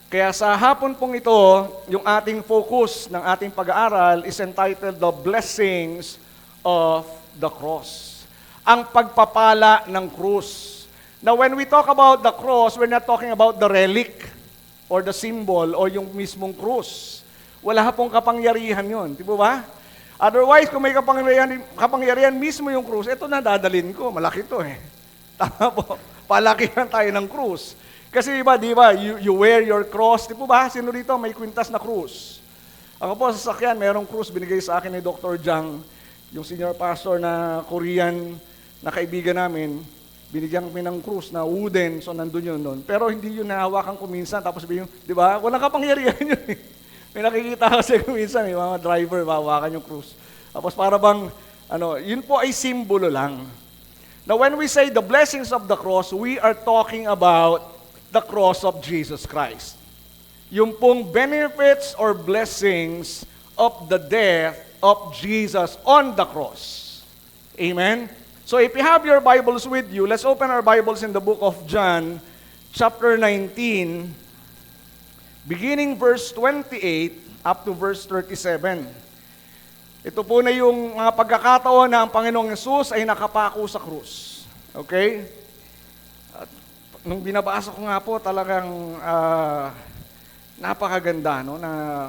Kaya sa hapon pong ito, yung ating focus ng ating pag-aaral is entitled The Blessings of the Cross. Ang pagpapala ng krus. Now when we talk about the cross, we're not talking about the relic or the symbol o yung mismong krus. Wala pong kapangyarihan yun. Di ba? Otherwise, kung may kapangyarihan mismo yung krus, ito na dadalhin ko. Malaki to eh. Tama po. Palakihan tayo ng krus. Kasi di ba, you wear your cross. Di po ba? Sino dito may kwintas na krus? Ako po sa sakyan, merong krus binigay sa akin ni Dr. Jang, yung senior pastor na Korean na kaibigan namin. Binigyan kami ng krus na wooden, so nandun yun doon. Pero hindi yun nahawakan ko minsan, tapos sabihin, di ba? Walang kapangyarihan yun eh. May nakikita kasi minsan, yung mga driver, hawakan yung krus. Tapos para bang, yun po ay simbolo lang. Now when we say the blessings of the cross, we are talking about the cross of Jesus Christ. Yung pong benefits or blessings of the death of Jesus on the cross. Amen? So if you have your Bibles with you, let's open our Bibles in the book of John, chapter 19, beginning verse 28 up to verse 37. Ito po na yung mga pagkakataon na ang Panginoong Yesus ay nakapako sa krus. Okay? Nung binabasa ko nga po, talagang napakaganda, no? Na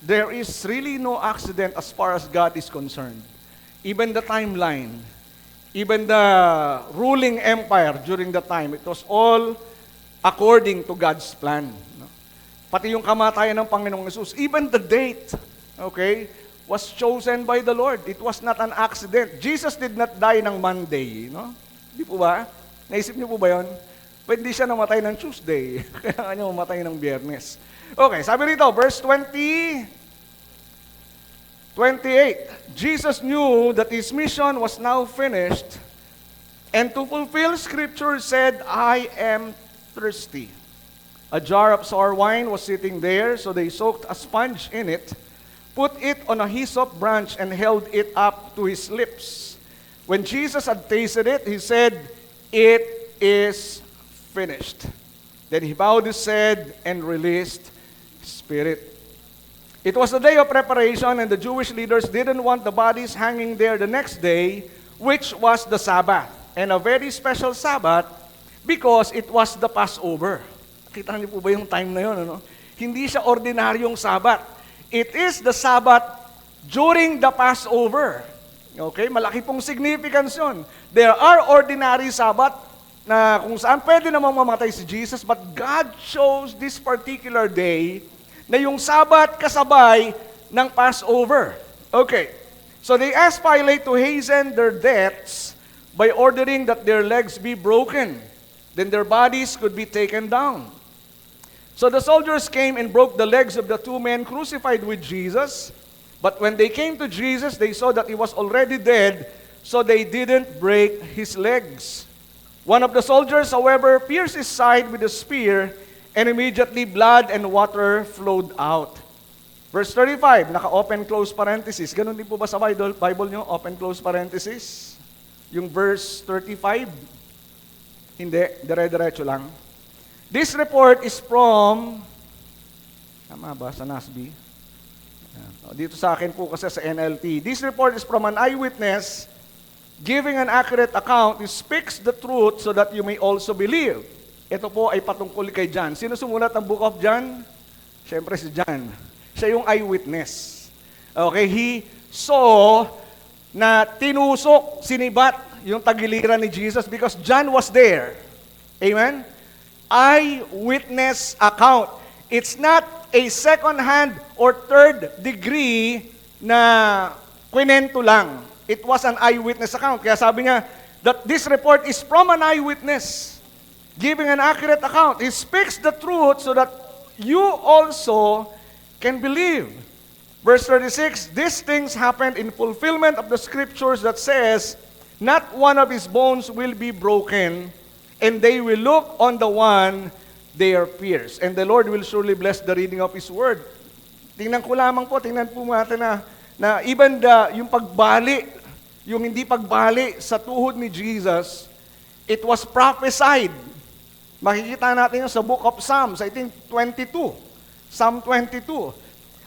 there is really no accident as far as God is concerned. Even the timeline, even the ruling empire during the time, it was all according to God's plan. No? Pati yung kamatayan ng Panginoong Yesus, even the date, okay, was chosen by the Lord. It was not an accident. Jesus did not die ng Monday, no? Di po ba? Naisip niyo po ba yun? Pwede siya namatay ng Tuesday. Kaya niya mamatay ng Biyernes. Okay, sabi rito, verse 28. Jesus knew that his mission was now finished, and to fulfill Scripture said, I am thirsty. A jar of sour wine was sitting there, so they soaked a sponge in it, put it on a hyssop branch, and held it up to his lips. When Jesus had tasted it, he said, it is finished. Then he bowed his head and released his spirit. It was the day of preparation, and the Jewish leaders didn't want the bodies hanging there the next day, which was the Sabbath, and a very special Sabbath because it was the Passover. Kita niyo po ba yung time na yun? Hindi siya ordinaryong Sabbath. It is the Sabbath during the Passover. Okay? Malaki pong significance yun. There are ordinary Sabbath na kung saan pwede namang mamatay si Jesus, but God chose this particular day na yung Sabbath kasabay ng Passover. Okay. So they asked Pilate to hasten their deaths by ordering that their legs be broken. Then their bodies could be taken down. So the soldiers came and broke the legs of the two men crucified with Jesus. But when they came to Jesus, they saw that he was already dead, so they didn't break his legs. One of the soldiers, however, pierced his side with a spear, and immediately blood and water flowed out. Verse 35, naka-open close parenthesis. Ganun din po ba sa Bible nyo? Open close parenthesis? Yung verse 35? Hindi, dire-diretso lang. This report is from, tama ba sa NASB? Dito sa akin po kasi sa NLT. This report is from an eyewitness giving an accurate account. He speaks the truth so that you may also believe. Ito po ay patungkol kay John. Sino sumulat ng Book of John? Siyempre si John. Siya yung eyewitness. Okay, he saw na tinusok, sinibat yung tagiliran ni Jesus because John was there. Amen? Eyewitness account. It's not a second-hand or third degree na kwento lang. It was an eyewitness account. Kaya sabi niya that this report is from an eyewitness giving an accurate account. He speaks the truth so that you also can believe. Verse 36, these things happened in fulfillment of the scriptures that says, not one of his bones will be broken, and they will look on the one they are pierced. And the Lord will surely bless the reading of his word. Tingnan ko lamang po, tingnan po natin na even yung pagbali, yung hindi pagbali sa tuhod ni Jesus, it was prophesied Makikita natin yun sa Book of Psalms, I think 22. Psalm 22.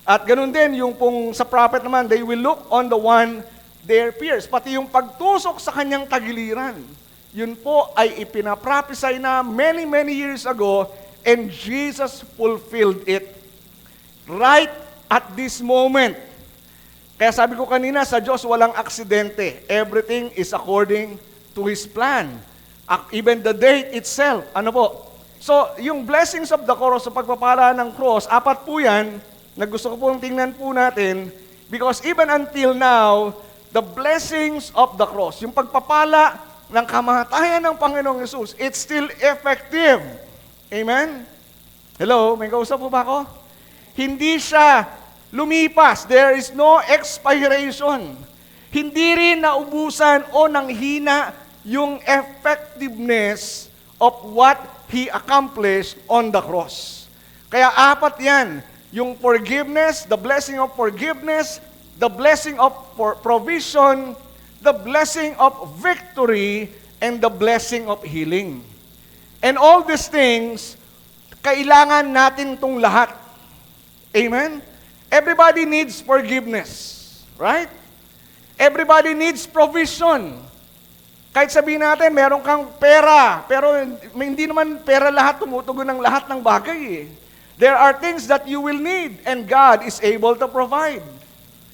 At ganun din, yung pong sa prophet naman, they will look on the one their peers. Pati yung pagtusok sa kanyang tagiliran. Yun po ay ipinaprophesy na many, many years ago, and Jesus fulfilled it right at this moment. Kaya sabi ko kanina, sa Diyos walang aksidente. Everything is according to His plan. Even the date itself. Ano po? So, yung blessings of the cross, sa pagpapala ng cross, apat po yan, na gusto ko pong tingnan po natin, because even until now, the blessings of the cross, yung pagpapala ng kamatayan ng Panginoong Yesus, it's still effective. Amen? Hello? May kausap po ba ako? Hindi siya lumipas. There is no expiration. Hindi rin naubusan o nanghina yung effectiveness of what He accomplished on the cross. Kaya apat yan. Yung forgiveness, the blessing of forgiveness, the blessing of provision, the blessing of victory, and the blessing of healing. And all these things, kailangan natin itong lahat. Amen? Everybody needs forgiveness. Right? Everybody needs provision. Kahit sabihin natin, meron kang pera, pero hindi naman pera lahat, tumutugon ng lahat ng bagay eh. There are things that you will need, and God is able to provide.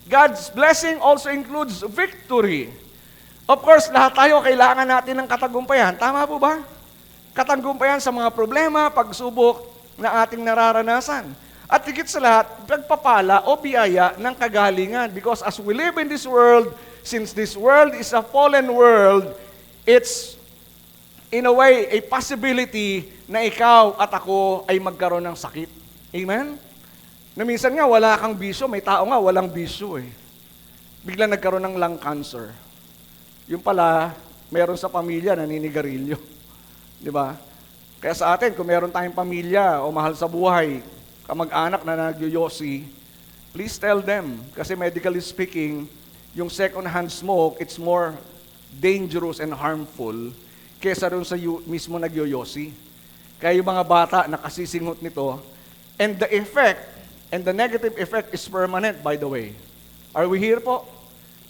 God's blessing also includes victory. Of course, lahat tayo kailangan natin ng katagumpayan. Tama po ba? Katagumpayan sa mga problema, pagsubok na ating nararanasan. At higit sa lahat, pagpapala o biyaya ng kagalingan. Because as we live in this world, since this world is a fallen world, it's in a way a possibility na ikaw at ako ay magkaroon ng sakit. Amen? Na minsan nga wala kang bisyo, may tao nga walang bisyo eh. Bigla nagkaroon ng lung cancer. Yung pala, meron sa pamilya naninigarilyo. Di ba? Kaya sa atin, kung meron tayong pamilya o mahal sa buhay, kamag-anak na nagyoyosi, please tell them. Kasi medically speaking, yung second-hand smoke, it's more dangerous and harmful kesa rin sa mismo nagyoyosi. Kaya yung mga bata nakasisingot nito, and the effect, and the negative effect is permanent, by the way. Are we here po?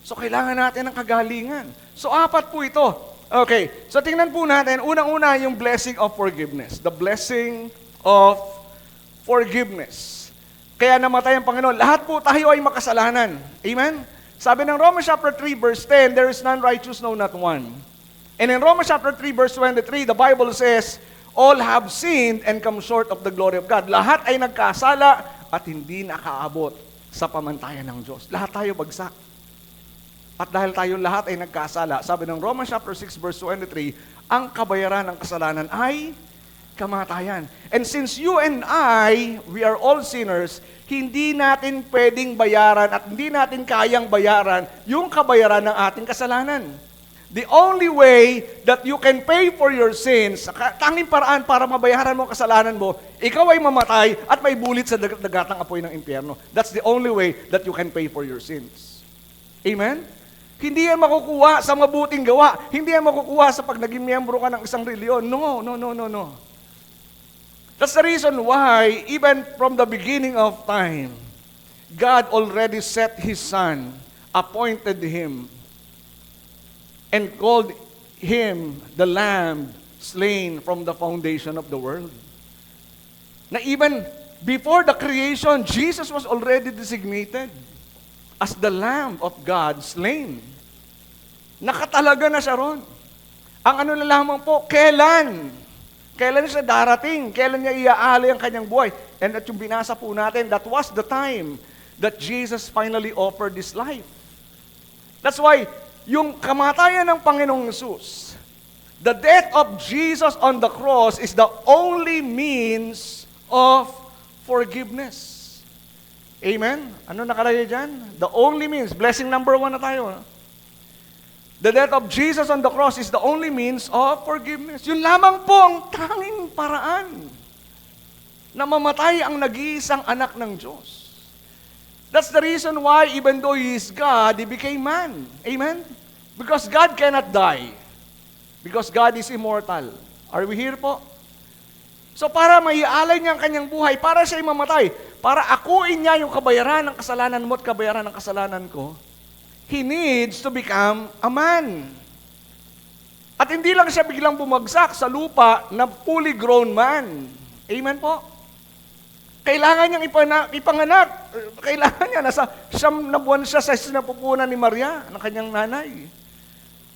So kailangan natin ng kagalingan. So apat po ito. Okay, so tingnan po natin, unang-una yung blessing of forgiveness. The blessing of forgiveness. Kaya namatay ang Panginoon. Lahat po tayo ay makasalanan. Amen? Sabi ng Romans chapter 3 verse 10, there is none righteous, no, not one. And in Romans chapter 3 verse 23, the Bible says, all have sinned and come short of the glory of God. Lahat ay nagkasala at hindi nakaabot sa pamantayan ng Diyos. Lahat tayo bagsak. At dahil tayo lahat ay nagkasala, sabi ng Romans chapter 6 verse 23, ang kabayaran ng kasalanan ay kamatayan. And since you and I, we are all sinners, hindi natin pwedeng bayaran at hindi natin kayang bayaran yung kabayaran ng ating kasalanan. The only way that you can pay for your sins, tanging paraan para mabayaran mo ang kasalanan mo, ikaw ay mamatay at may bulit sa dagatang apoy ng impyerno. That's the only way that you can pay for your sins. Amen? Hindi yan makukuha sa mabuting gawa. Hindi yan makukuha sa pag naging miyembro ka ng isang reliyon. No. That's the reason why, even from the beginning of time, God already set His Son, appointed Him, and called Him the Lamb slain from the foundation of the world. Na even before the creation, Jesus was already designated as the Lamb of God slain. Nakatalaga na siya ron. Ang ano na lamang po, kailan siya darating? Kailan niya iaalay ang kanyang buhay? And at yung binasa po natin, that was the time that Jesus finally offered His life. That's why, yung kamatayan ng Panginoong Yesus, the death of Jesus on the cross is the only means of forgiveness. Amen? Ano nakalagay dyan? The only means. Blessing number 1 na tayo. The death of Jesus on the cross is the only means of forgiveness. Yun lamang po ang tanging paraan na mamatay ang nag-iisang anak ng Diyos. That's the reason why even though He is God, He became man. Amen? Because God cannot die. Because God is immortal. Are we here po? So para maialay niya ang kanyang buhay, para siya'y mamatay, para akuin niya yung kabayaran ng kasalanan mo at kabayaran ng kasalanan ko, He needs to become a man. At hindi lang siya biglang bumagsak sa lupa na fully grown man. Amen po? Kailangan niyang ipanganak. Kailangan niya, nasa 9 na buwan siya sa sinapupunan ni Maria, ng kanyang nanay.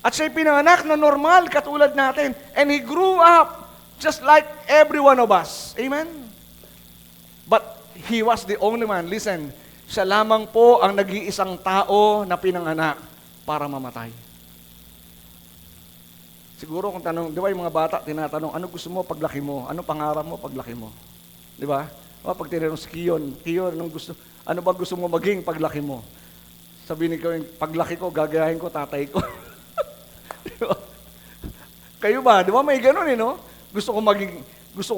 At siya'y pinanganak na normal, katulad natin. And he grew up just like every one of us. Amen? But he was the only man. Listen, siya lamang po ang nag-iisang tao na pinanganak para mamatay. Siguro kung tanong, di ba yung mga bata tinatanong, ano gusto mo paglaki mo? Ano pangarap mo paglaki mo? Di ba? Pag tinanong si Kiyon, ano ba gusto mo maging paglaki mo? Sabihin ko, paglaki ko, gagayahin ko tatay ko. Diba? Kayo ba? Di ba may ganun no? Gusto ko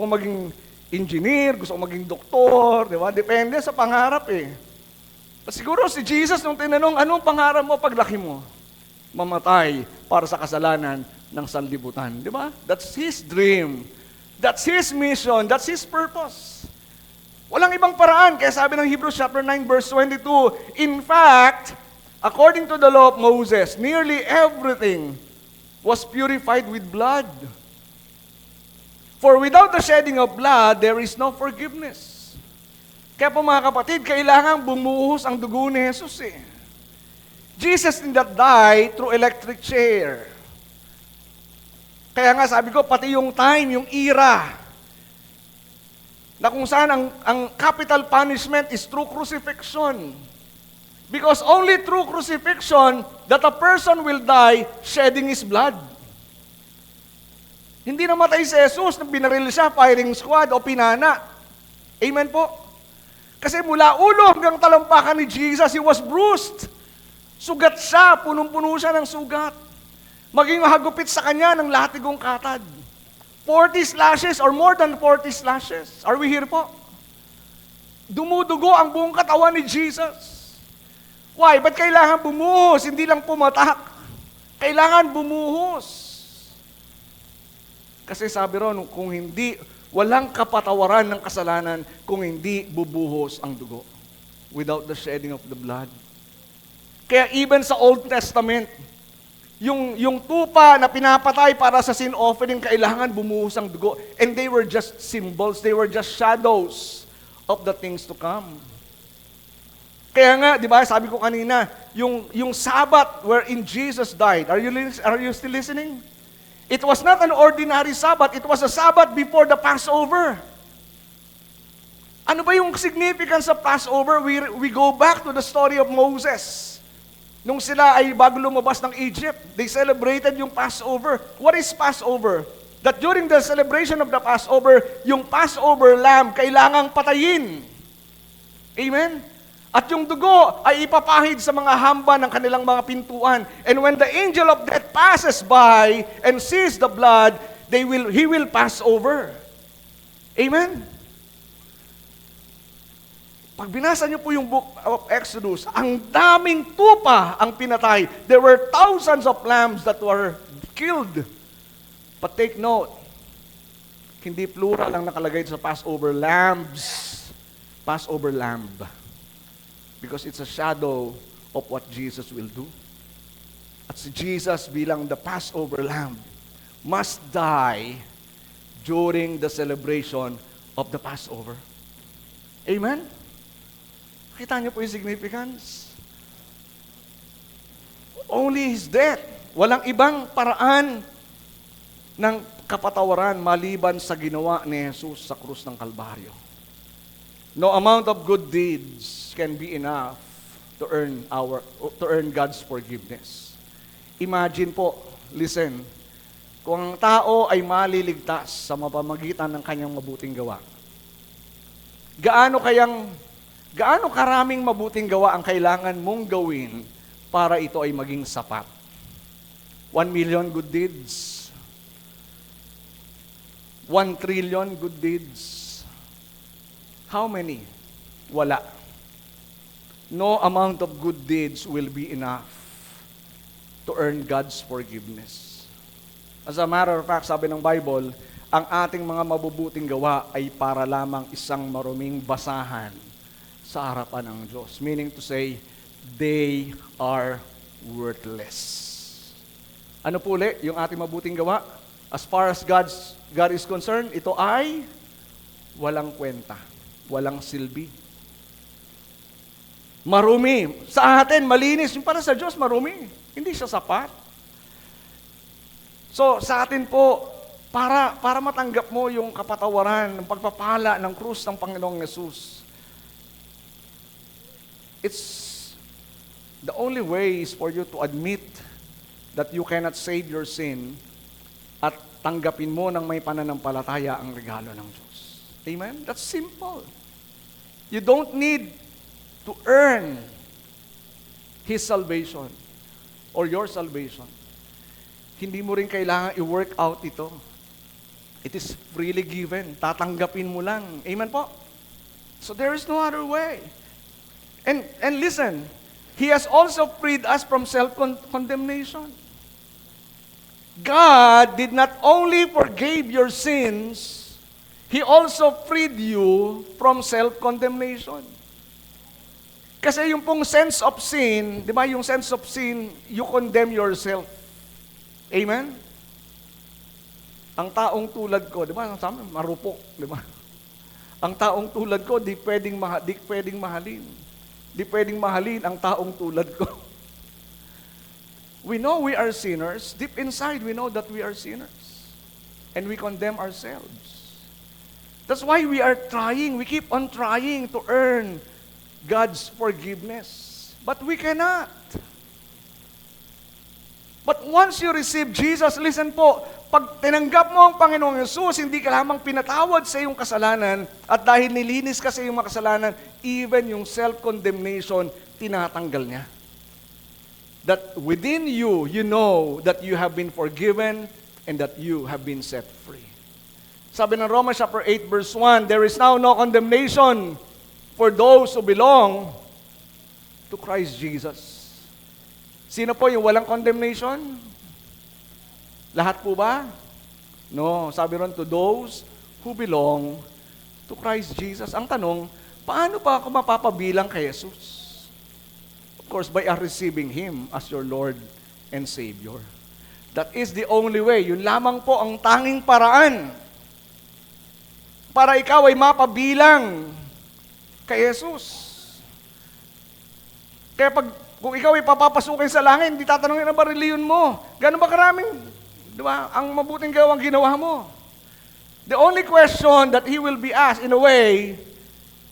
maging engineer, gusto ko maging doktor, di ba? Depende sa pangarap Siguro si Jesus nung tinanong, anong pangarap mo paglaki mo? Mamatay para sa kasalanan ng sanlibutan. Di ba? That's His dream. That's His mission. That's His purpose. Walang ibang paraan. Kaya sabi ng Hebrews chapter 9 verse 22, in fact, according to the law of Moses, nearly everything was purified with blood. For without the shedding of blood, there is no forgiveness. Kaya po mga kapatid, kailangan bumuhos ang dugo ni Jesus Jesus did not die through electric chair. Kaya nga sabi ko, pati yung time, yung era, na kung saan ang capital punishment is through crucifixion. Because only through crucifixion that a person will die shedding his blood. Hindi namatay si Jesus nang binaril siya, firing squad o pinana. Amen po? Kasi mula ulo hanggang talampakan ni Jesus, He was bruised. Sugat siya, punong-puno siya ng sugat. Maging mahagupit sa kanya ng latigong katad. 40 slashes or more than 40 slashes. Are we here po? Dumudugo ang buong katawan ni Jesus. Why? Ba't kailangan bumuhos? Hindi lang pumatak. Kailangan bumuhos. Kasi sabi ron, kung hindi, walang kapatawaran ng kasalanan kung hindi bubuhos ang dugo. Without the shedding of the blood. Kaya even sa Old Testament, yung tupa na pinapatay para sa sin offering, kailangan bumuhos ang dugo. And they were just symbols, they were just shadows of the things to come. Kaya nga, di ba, sabi ko kanina, yung Sabbath wherein Jesus died, are you still listening? It was not an ordinary Sabbath, it was a Sabbath before the Passover. Ano ba yung significance of Passover? We go back to the story of Moses. Nung sila ay bago lumabas ng Egypt, they celebrated yung Passover. What is Passover? That during the celebration of the Passover, yung Passover lamb kailangang patayin. Amen? At yung dugo ay ipapahid sa mga hamba ng kanilang mga pintuan. And when the angel of death passes by and sees the blood, he will pass over. Amen? Pag binasa niyo po yung book of Exodus, ang daming tupa ang pinatay. There were thousands of lambs that were killed. But take note, hindi plural ang nakalagay sa Passover lambs. Passover lamb. Because it's a shadow of what Jesus will do. At si Jesus bilang the Passover lamb must die during the celebration of the Passover. Amen? Kita niyo po yung significance? Only His death. Walang ibang paraan ng kapatawaran maliban sa ginawa ni Jesus sa krus ng Kalbaryo. No amount of good deeds can be enough to earn God's forgiveness. Imagine po, listen, kung ang tao ay maliligtas sa mapamagitan ng kanyang mabuting gawa, gaano karaming mabuting gawa ang kailangan mong gawin para ito ay maging sapat? 1 million good deeds? 1 trillion good deeds? How many? Wala. No amount of good deeds will be enough to earn God's forgiveness. As a matter of fact, sabi ng Bible, ang ating mga mabubuting gawa ay para lamang isang maruming basahan sa harapan ng Diyos. Meaning to say, they are worthless. Ano po ulit yung ating mabuting gawa? As far as God is concerned, ito ay walang kwenta, walang silbi. Marumi. Sa atin, malinis. Yung para sa Diyos, marumi. Hindi siya sapat. So, sa atin po, para matanggap mo yung kapatawaran, ng pagpapala ng krus ng Panginoong Yesus, it's the only way is for you to admit that you cannot save your sin at tanggapin mo ng may pananampalataya ang regalo ng Diyos. Amen? That's simple. You don't need to earn His salvation or your salvation. Hindi mo rin kailangan i-work out ito. It is freely given. Tatanggapin mo lang. Amen po? So there is no other way. And listen, He has also freed us from self-condemnation. God did not only forgive your sins, He also freed you from self-condemnation. Kasi yung pong sense of sin, di ba, yung sense of sin, you condemn yourself. Amen? Ang taong tulad ko, di ba, sabi, marupok, di ba? Ang taong tulad ko, di pwedeng mahalin. Di pwedeng mahalin ang taong tulad ko. We know we are sinners. Deep inside, we know that we are sinners. And we condemn ourselves. That's why we are trying, we keep on trying to earn God's forgiveness. But we cannot. But once you receive Jesus, listen po, pag tinanggap mo ang Panginoong Yesus, hindi ka lamang pinatawad sa iyong kasalanan, at dahil nilinis ka sa iyong mga kasalanan, even yung self-condemnation, tinatanggal niya. That within you, you know that you have been forgiven and that you have been set free. Sabi ng Romans chapter 8 verse 1, there is now no condemnation for those who belong to Christ Jesus. Sino po yung walang condemnation? Lahat po ba? No. Sabi ron, to those who belong to Christ Jesus. Ang tanong, paano pa ako mapapabilang kay Jesus? Of course, by receiving Him as your Lord and Savior. That is the only way. Yun lamang po ang tanging paraan para ikaw ay mapabilang kay Jesus. Kaya kung ikaw ay papapasukin sa langit, hindi tatanungin ang ba reliyon mo? Gano'n ba karaming, di ba, ang mabuting gawang ginawa mo? The only question that He will be asked, in a way,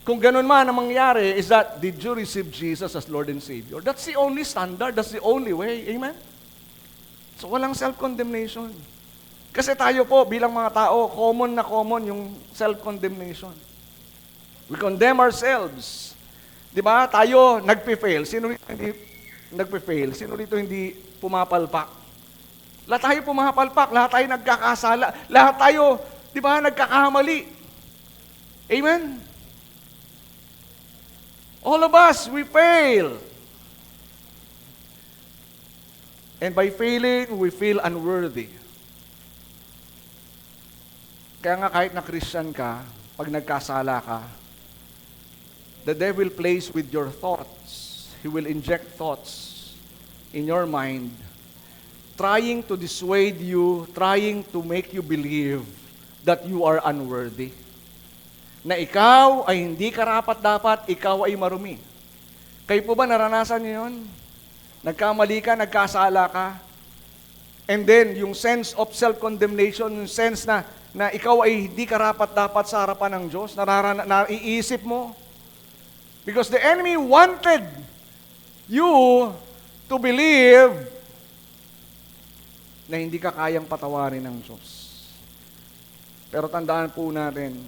kung gano'n man ang mangyari, is that, did you receive Jesus as Lord and Savior? That's the only standard, that's the only way. Amen? So walang self-condemnation. Kasi tayo po, bilang mga tao, common yung self-condemnation. We condemn ourselves. Di ba? Tayo nagpe-fail. Sino rito hindi nagpe-fail? Sino rito hindi pumapalpak? Lahat tayo pumapalpak. Lahat tayo nagkakasala. Lahat tayo, di ba, nagkakamali. Amen? All of us, we fail. And by failing, we feel unworthy. Kaya nga kahit na Christian ka, pag nagkasala ka, the devil plays with your thoughts. He will inject thoughts in your mind, trying to dissuade you, trying to make you believe that you are unworthy. Na ikaw ay hindi karapat-dapat, ikaw ay marumi. Kayo po ba naranasan niyo yun? Nagkamali ka, nagkasala ka, and then yung sense of self-condemnation, yung sense na ikaw ay hindi karapat-dapat sa harapan ng Diyos, naiisip mo. Because the enemy wanted you to believe na hindi ka kayang patawarin ng Diyos. Pero tandaan po natin,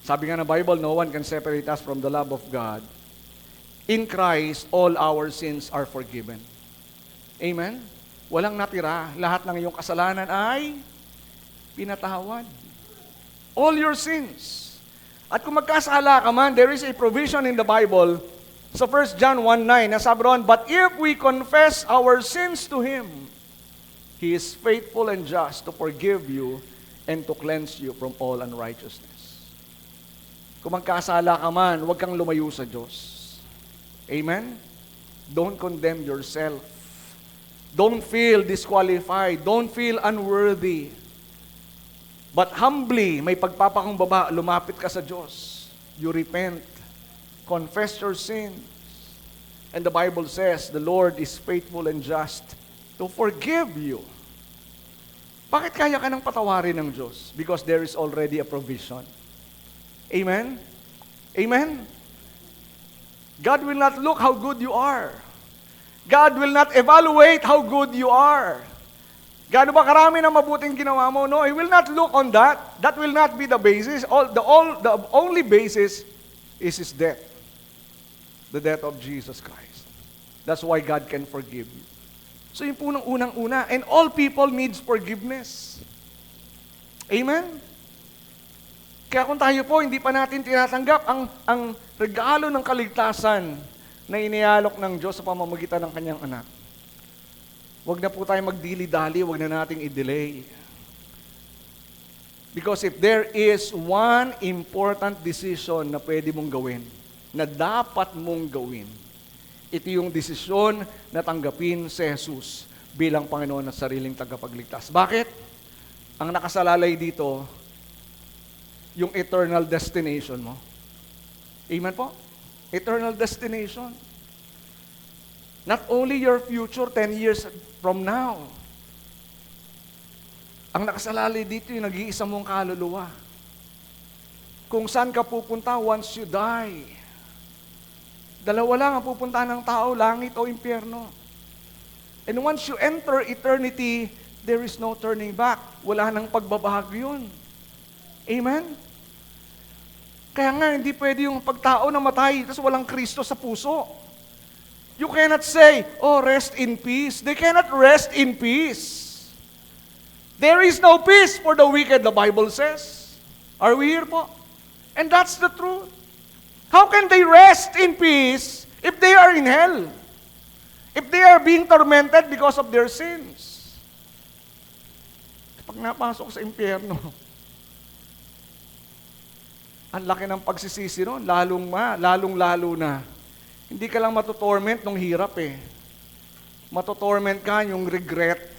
sabi nga ng Bible, no one can separate us from the love of God. In Christ, all our sins are forgiven. Amen? Walang natira. Lahat ng iyong kasalanan ay pinatawad. All your sins. At kung magkasala ka man, there is a provision in the Bible sa 1 John 1:9 na sabi ron, but if we confess our sins to Him, He is faithful and just to forgive you and to cleanse you from all unrighteousness. Kung magkasala ka man, huwag kang lumayo sa Diyos. Amen? Don't condemn yourself. Don't feel disqualified. Don't feel unworthy. But humbly, may pagpapakumbaba, lumapit ka sa Diyos. You repent. Confess your sins. And the Bible says, the Lord is faithful and just to forgive you. Bakit kaya ka nang patawarin ng Diyos? Because there is already a provision. Amen? Amen? God will not look how good you are. God will not evaluate how good you are. Gaano ba karami na mabuting ginawa mo? No, He will not look on that. That will not be the basis. The only basis is His death. The death of Jesus Christ. That's why God can forgive you. So yung punang unang-una. And all people needs forgiveness. Amen? Kaya kung tayo po, hindi pa natin tinatanggap ang regalo ng kaligtasan na inialok ng Diyos sa pamamagitan ng Kanyang anak. Huwag na po tayo magdili-dali, huwag na nating i-delay. Because if there is one important decision na pwede mong gawin, na dapat mong gawin, ito yung desisyon na tanggapin si Jesus bilang Panginoon at sariling tagapagligtas. Bakit? Ang nakasalalay dito, yung eternal destination mo. Amen po? Eternal destination. Not only your future 10 years from now. Ang nakasalalay dito yung nag-iisa mong kaluluwa. Kung saan ka pupunta once you die. Dalawa lang ang pupuntahan ng tao, langit o impyerno. And once you enter eternity, there is no turning back. Wala nang pagbabago yun. Amen? Kaya nga, hindi pwede yung pagtao na matay, tapos walang Kristo sa puso. You cannot say, oh, rest in peace. They cannot rest in peace. There is no peace for the wicked, the Bible says. Are we here po? And that's the truth. How can they rest in peace if they are in hell? If they are being tormented because of their sins? Pag napasok sa impyerno, ang laki ng pagsisisi noon, lalong-lalo na. Hindi ka lang matutorment nung hirap eh. Matutorment ka yung regret.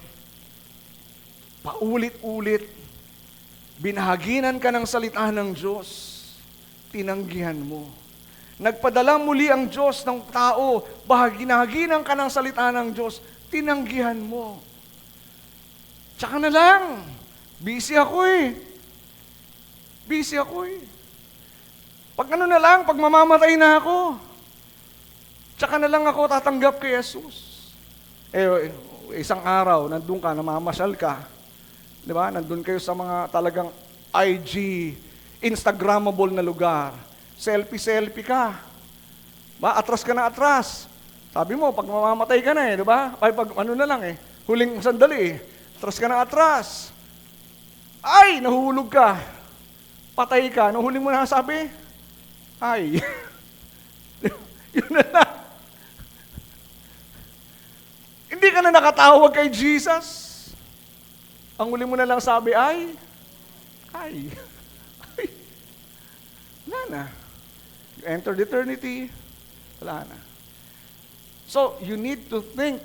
Paulit-ulit. Binahaginan ka ng salita ng Diyos. Tinanggihan mo. Nagpadala muli ang Diyos ng tao, bahaginahaginan ka ng salita ng Diyos, tinanggihan mo. Tsaka na lang, busy ako eh. Busy ako eh. Pag ano na lang, pag mamamatay na ako, tsaka na lang ako tatanggap kay Jesus. Isang araw, nandun ka, namamasyal ka. Di ba? Nandun kayo sa mga talagang IG, Instagrammable na lugar. Selfie ka. Ba, atras ka na atras. Sabi mo, pag mamamatay ka na eh, di ba? Ay, pag ano na lang eh, huling sandali eh, atras ka na atras. Ay, nahulog ka. Patay ka. Nung huling mo na sabi, ay. Yun na lang. Hindi ka na nakatawag kay Jesus. Ang huli mo na lang sabi ay. Wala na. You enter eternity, wala na. So, you need to think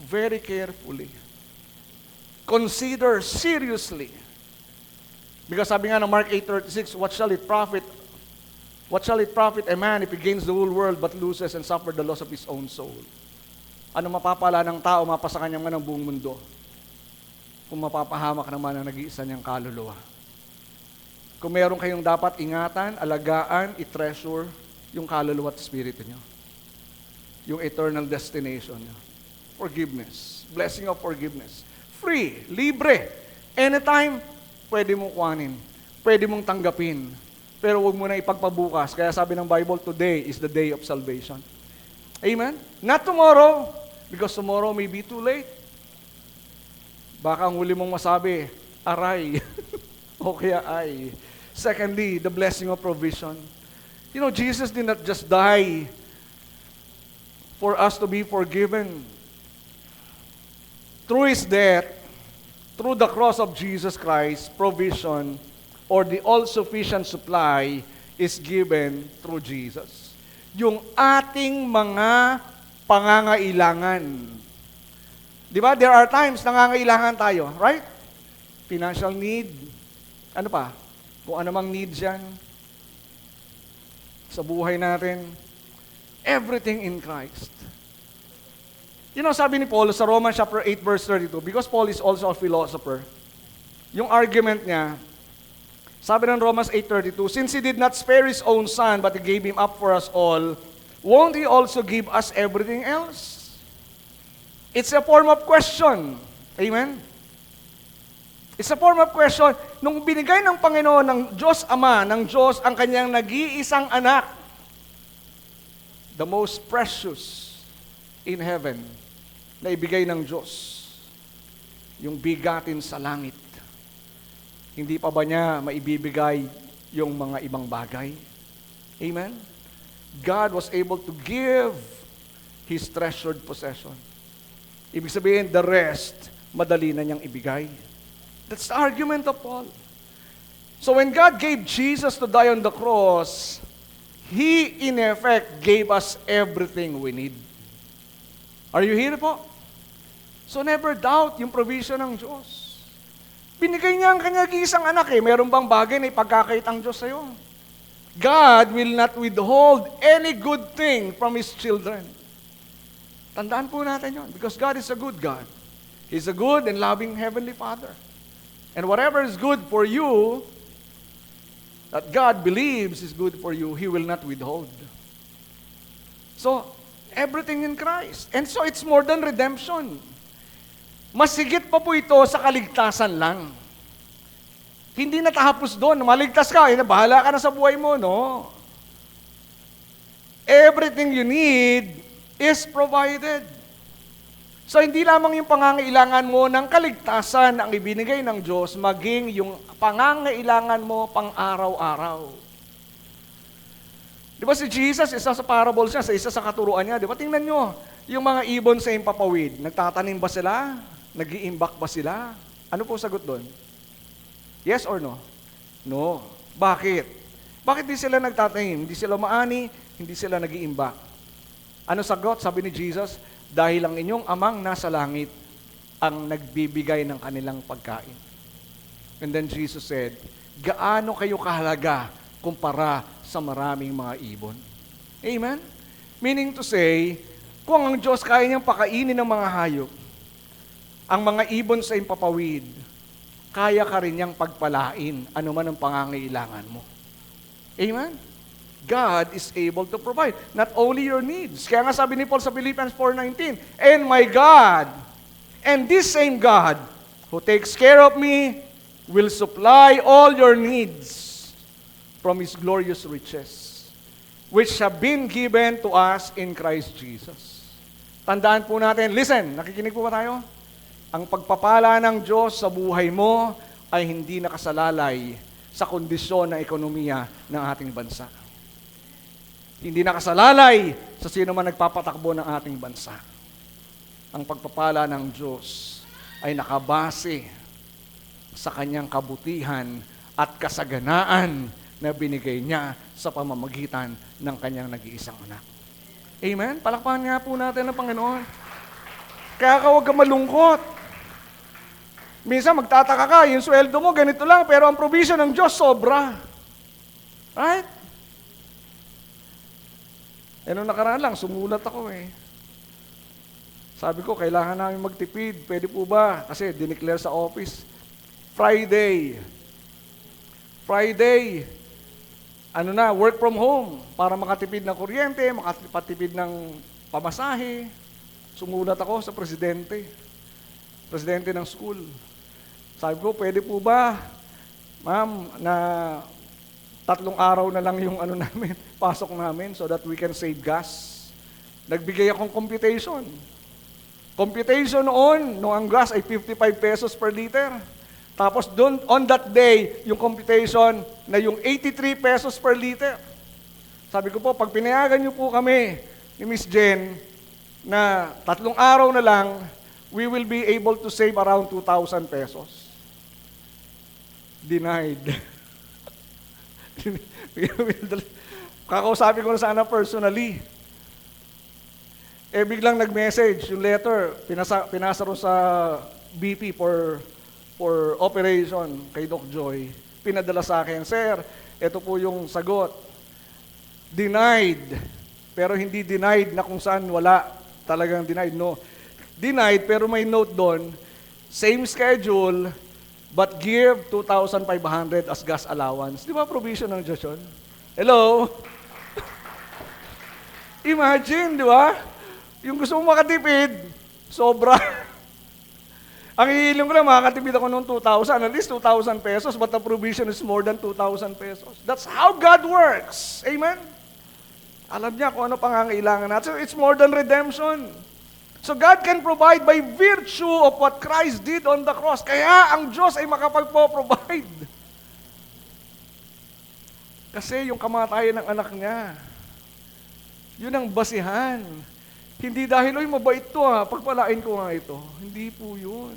very carefully. Consider seriously. Because sabi nga ng Mark 8:36, what shall it profit a man if he gains the whole world but loses and suffer the loss of his own soul? Ano mapapala ng tao, mapasa kanyang man ang buong mundo? Kung mapapahamak naman ang nag-iisa niyang kaluluwa. Kung meron kayong dapat ingatan, alagaan, i-treasure yung kaluluwa at spirito niyo. Yung eternal destination niyo. Forgiveness. Blessing of forgiveness. Free. Libre. Anytime, pwede mong kuhanin. Pwede mong tanggapin. Pero huwag mo na ipagpabukas. Kaya sabi ng Bible, today is the day of salvation. Amen? Not tomorrow, because tomorrow may be too late. Baka ang huli mong masabi, aray. O kaya ay. Secondly, the blessing of provision. You know, Jesus did not just die for us to be forgiven. through His death, through the cross of Jesus Christ, provision or the all-sufficient supply is given through Jesus. Yung ating mga pangangailangan. Di ba? There are times nangangailangan tayo, right? Financial need. Ano pa? Kung ano mang needs yan sa buhay natin. Everything in Christ. You know, sabi ni Paul sa Romans chapter 8 verse 32, because Paul is also a philosopher, yung argument niya, sabi ng Romans 8:32, since He did not spare His own Son, but He gave Him up for us all, won't He also give us everything else? It's a form of question. Amen? It's a form of question. Nung binigay ng Panginoon, ng Diyos Ama, ng Diyos, ang Kanyang nag-iisang anak, the most precious in heaven, na ibigay ng Diyos, yung bigatin sa langit. Hindi pa ba niya maibibigay yung mga ibang bagay? Amen? God was able to give His treasured possession. Ibig sabihin, the rest, madali na niyang ibigay. That's the argument of Paul. So when God gave Jesus to die on the cross, He, in effect, gave us everything we need. Are you here po? So never doubt yung provision ng Diyos. Binigay niya ang kanyang isang anak eh. Meron bang bagay na ipagkakait ang Diyos sa'yo? God will not withhold any good thing from His children. Tandaan po natin yun. Because God is a good God. He's a good and loving Heavenly Father. And whatever is good for you, that God believes is good for you, He will not withhold. So, everything in Christ. And so, it's more than redemption. Mas higit pa po ito sa kaligtasan lang. Hindi natapos doon. Maligtas ka, bahala ka na sa buhay mo, no? Everything you need is provided. So, hindi lamang yung pangangailangan mo ng kaligtasan ang ibinigay ng Diyos, maging yung pangangailangan mo pang araw-araw. Di ba si Jesus, isa sa parable siya, sa isa sa katuruan niya, di ba? Tingnan nyo, yung mga ibon sa impapawid, nagtatanim ba sila? Nag-iimbak ba sila? Ano po sagot doon? Yes or no? No. Bakit? Bakit di sila nagtatanim? Hindi sila maani, hindi sila nag-iimbak. Ano sagot? Sabi ni Jesus, dahil ang inyong amang nasa langit ang nagbibigay ng kanilang pagkain. And then Jesus said, gaano kayo kahalaga kumpara sa maraming mga ibon? Amen? Meaning to say, kung ang Diyos kaya niyang pakainin ng mga hayop, ang mga ibon sa impapawid, kaya ka rin niyang pagpalain anuman ang pangangailangan mo. Amen? God is able to provide not only your needs. Kaya nga sabi ni Paul sa Philippians 4:19, and my God, and this same God who takes care of me will supply all your needs from His glorious riches, which have been given to us in Christ Jesus. Tandaan po natin, listen, nakikinig po ba tayo? Ang pagpapala ng Diyos sa buhay mo ay hindi nakasalalay sa kondisyon ng ekonomiya ng ating bansa. Hindi nakasalalay sa sino man nagpapatakbo ng ating bansa. Ang pagpapala ng Diyos ay nakabase sa Kanyang kabutihan at kasaganaan na binigay niya sa pamamagitan ng Kanyang nag-iisang anak. Amen? Palakpakan nga po natin ang Panginoon. Kaya huwag ka malungkot. Minsan magtataka ka, yung sweldo mo ganito lang, pero ang provision ng Diyos sobra. Right? Nung nakaraan lang, sumulat ako eh. Sabi ko, kailangan namin magtipid. Pwede po ba? Kasi dineclare sa office. Friday, work from home para makatipid ng kuryente, makatipid ng pamasahe. Sumulat ako sa presidente ng school. Sabi ko, pwede po ba, ma'am, na 3 araw na lang yung namin, pasok namin so that we can save gas. Nagbigay akong computation. Computation noon, nung ang gas ay 55 pesos per liter. Tapos doon, on that day, yung computation na yung 83 pesos per liter. Sabi ko po, pag pinayagan niyo po kami ni Miss Jen na 3 araw na lang, we will be able to save around 2,000 pesos. Denied. Kakausapin ko na sana personally. Biglang nag-message, yung letter, pinasa ro sa BP for operation kay Doc Joy. Pinadala sa akin, Sir, ito po yung sagot. Denied. Pero hindi denied na kung saan wala. Talagang denied, no. Denied, pero may note doon, same schedule, but give 2,500 as gas allowance. Di ba provision ng Diyos yun? Hello? Imagine, di ba? Yung gusto mo makatipid, sobra. Ang hihiling ko na, makakatipid ako noong 2,000, at least 2,000 pesos, but the provision is more than 2,000 pesos. That's how God works. Amen? Alam niya kung ano pangangailangan natin. So it's more than redemption. So God can provide by virtue of what Christ did on the cross. Kaya ang Diyos ay makapagpo-provide. Kasi yung kamatayan ng anak niya, yun ang basihan. Hindi dahil, oy, mabait to pagpalain ko nga ito. Hindi po yun.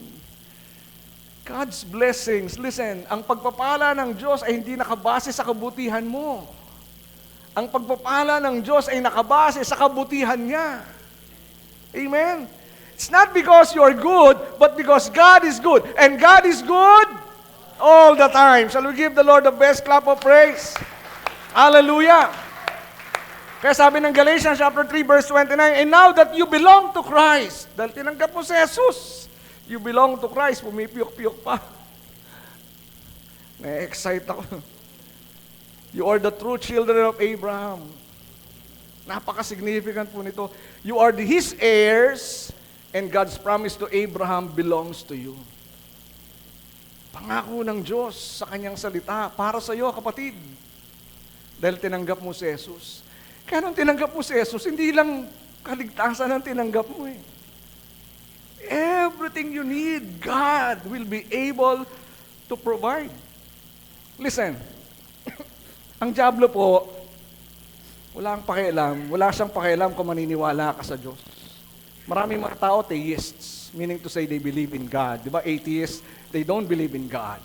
God's blessings, listen, ang pagpapala ng Diyos ay hindi nakabase sa kabutihan mo. Ang pagpapala ng Diyos ay nakabase sa kabutihan niya. Amen? It's not because you're good, but because God is good. And God is good all the time. Shall we give the Lord the best clap of praise? Hallelujah! Kaya sabi ng Galatians chapter 3 verse 29, and now that you belong to Christ, dahil tinanggap mo si Jesus, you belong to Christ, pumipiyok-piyok pa. Na-excite ako. You are the true children of Abraham. Napaka-significant po nito. You are His heirs, and God's promise to Abraham belongs to you. Pangako ng Diyos sa kanyang salita para sa iyo, kapatid. Dahil tinanggap mo si Jesus. Kaya nung tinanggap mo si Jesus, hindi lang kaligtasan ang tinanggap mo eh. Everything you need, God will be able to provide. Listen, ang diablo po, wala siyang pakialam kung maniniwala ka sa Diyos. Maraming mga tao, theists, meaning to say they believe in God. Di ba, atheists, they don't believe in God.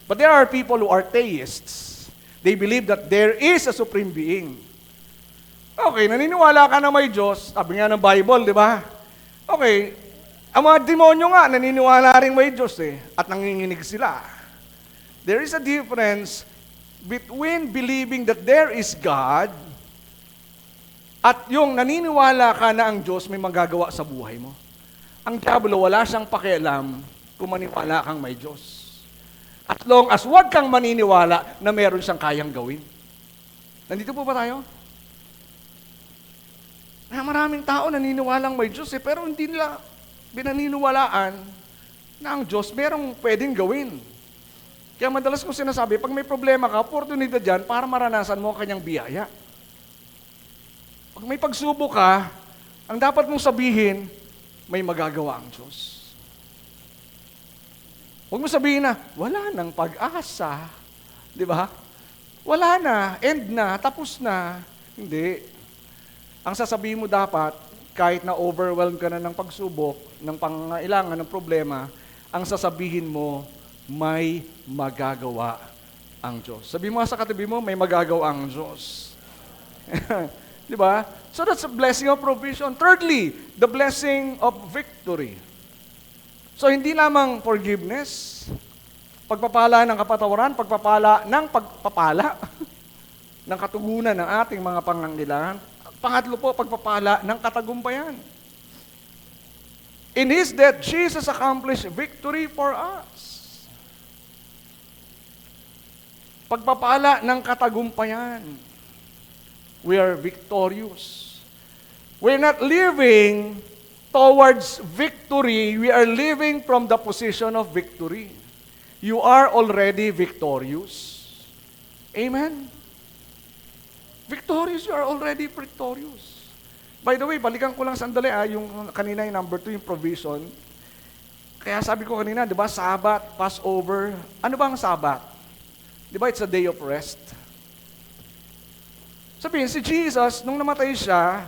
But there are people who are theists. They believe that there is a supreme being. Okay, naniniwala ka na may Diyos, sabi nga ng Bible, di ba? Okay, ang mga demonyo nga, naniniwala rin may Diyos at nanginginig sila. There is a difference between believing that there is God at yung naniniwala ka na ang Diyos may magagawa sa buhay mo. Ang diablo, wala siyang pakialam kung maniwala kang may Diyos. At long as wag kang maniniwala na meron siyang kayang gawin. Nandito po ba tayo? Maraming tao naniniwalang may Diyos pero hindi nila binaniniwalaan na ang Diyos merong pwedeng gawin. Kaya madalas ko sinasabi, pag may problema ka, oportunidad yan para maranasan mo ang kanyang biyaya. Pag may pagsubok ka, ang dapat mong sabihin, may magagawa ang Diyos. Huwag mo sabihin na, wala nang pag-asa. Di ba? Wala na, end na, tapos na. Hindi. Ang sasabihin mo dapat, kahit na overwhelmed ka na ng pagsubok, ng pangangailangan, ng problema, ang sasabihin mo, may magagawa ang Diyos. Sabi mo sa katabi mo, may magagawa ang Diyos. Di ba? So that's a blessing of provision. Thirdly, the blessing of victory. So hindi lamang forgiveness, pagpapala ng kapatawaran, pagpapala ng pagpapala ng katugunan ng ating mga pangangailangan. Pangatlo po, pagpapala ng katagumpayan. In His death, Jesus accomplished victory for us. Pagpapala ng katagumpayan. We are victorious. We're not living towards victory. We are living from the position of victory. You are already victorious. Amen? Victorious, you are already victorious. By the way, balikan ko lang sandali yung kanina yung number 2, yung provision. Kaya sabi ko kanina, di ba, Sabbath, Passover. Ano ba ang Sabbath? Di ba, it's a day of rest. Sabihin, si Jesus, nung namatay siya,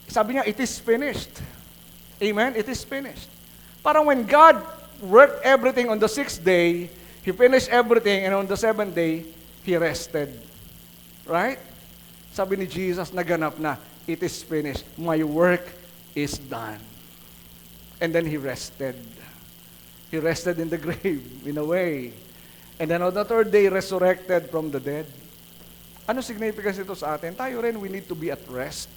sabi niya, it is finished. Amen? It is finished. Parang when God worked everything on the sixth day, He finished everything, and on the seventh day, He rested. Right? Sabi ni Jesus, naganap na, it is finished. My work is done. And then He rested. He rested in the grave, in a way. And then on the third day, resurrected from the dead. Ano significance ito sa atin? Tayo rin, we need to be at rest.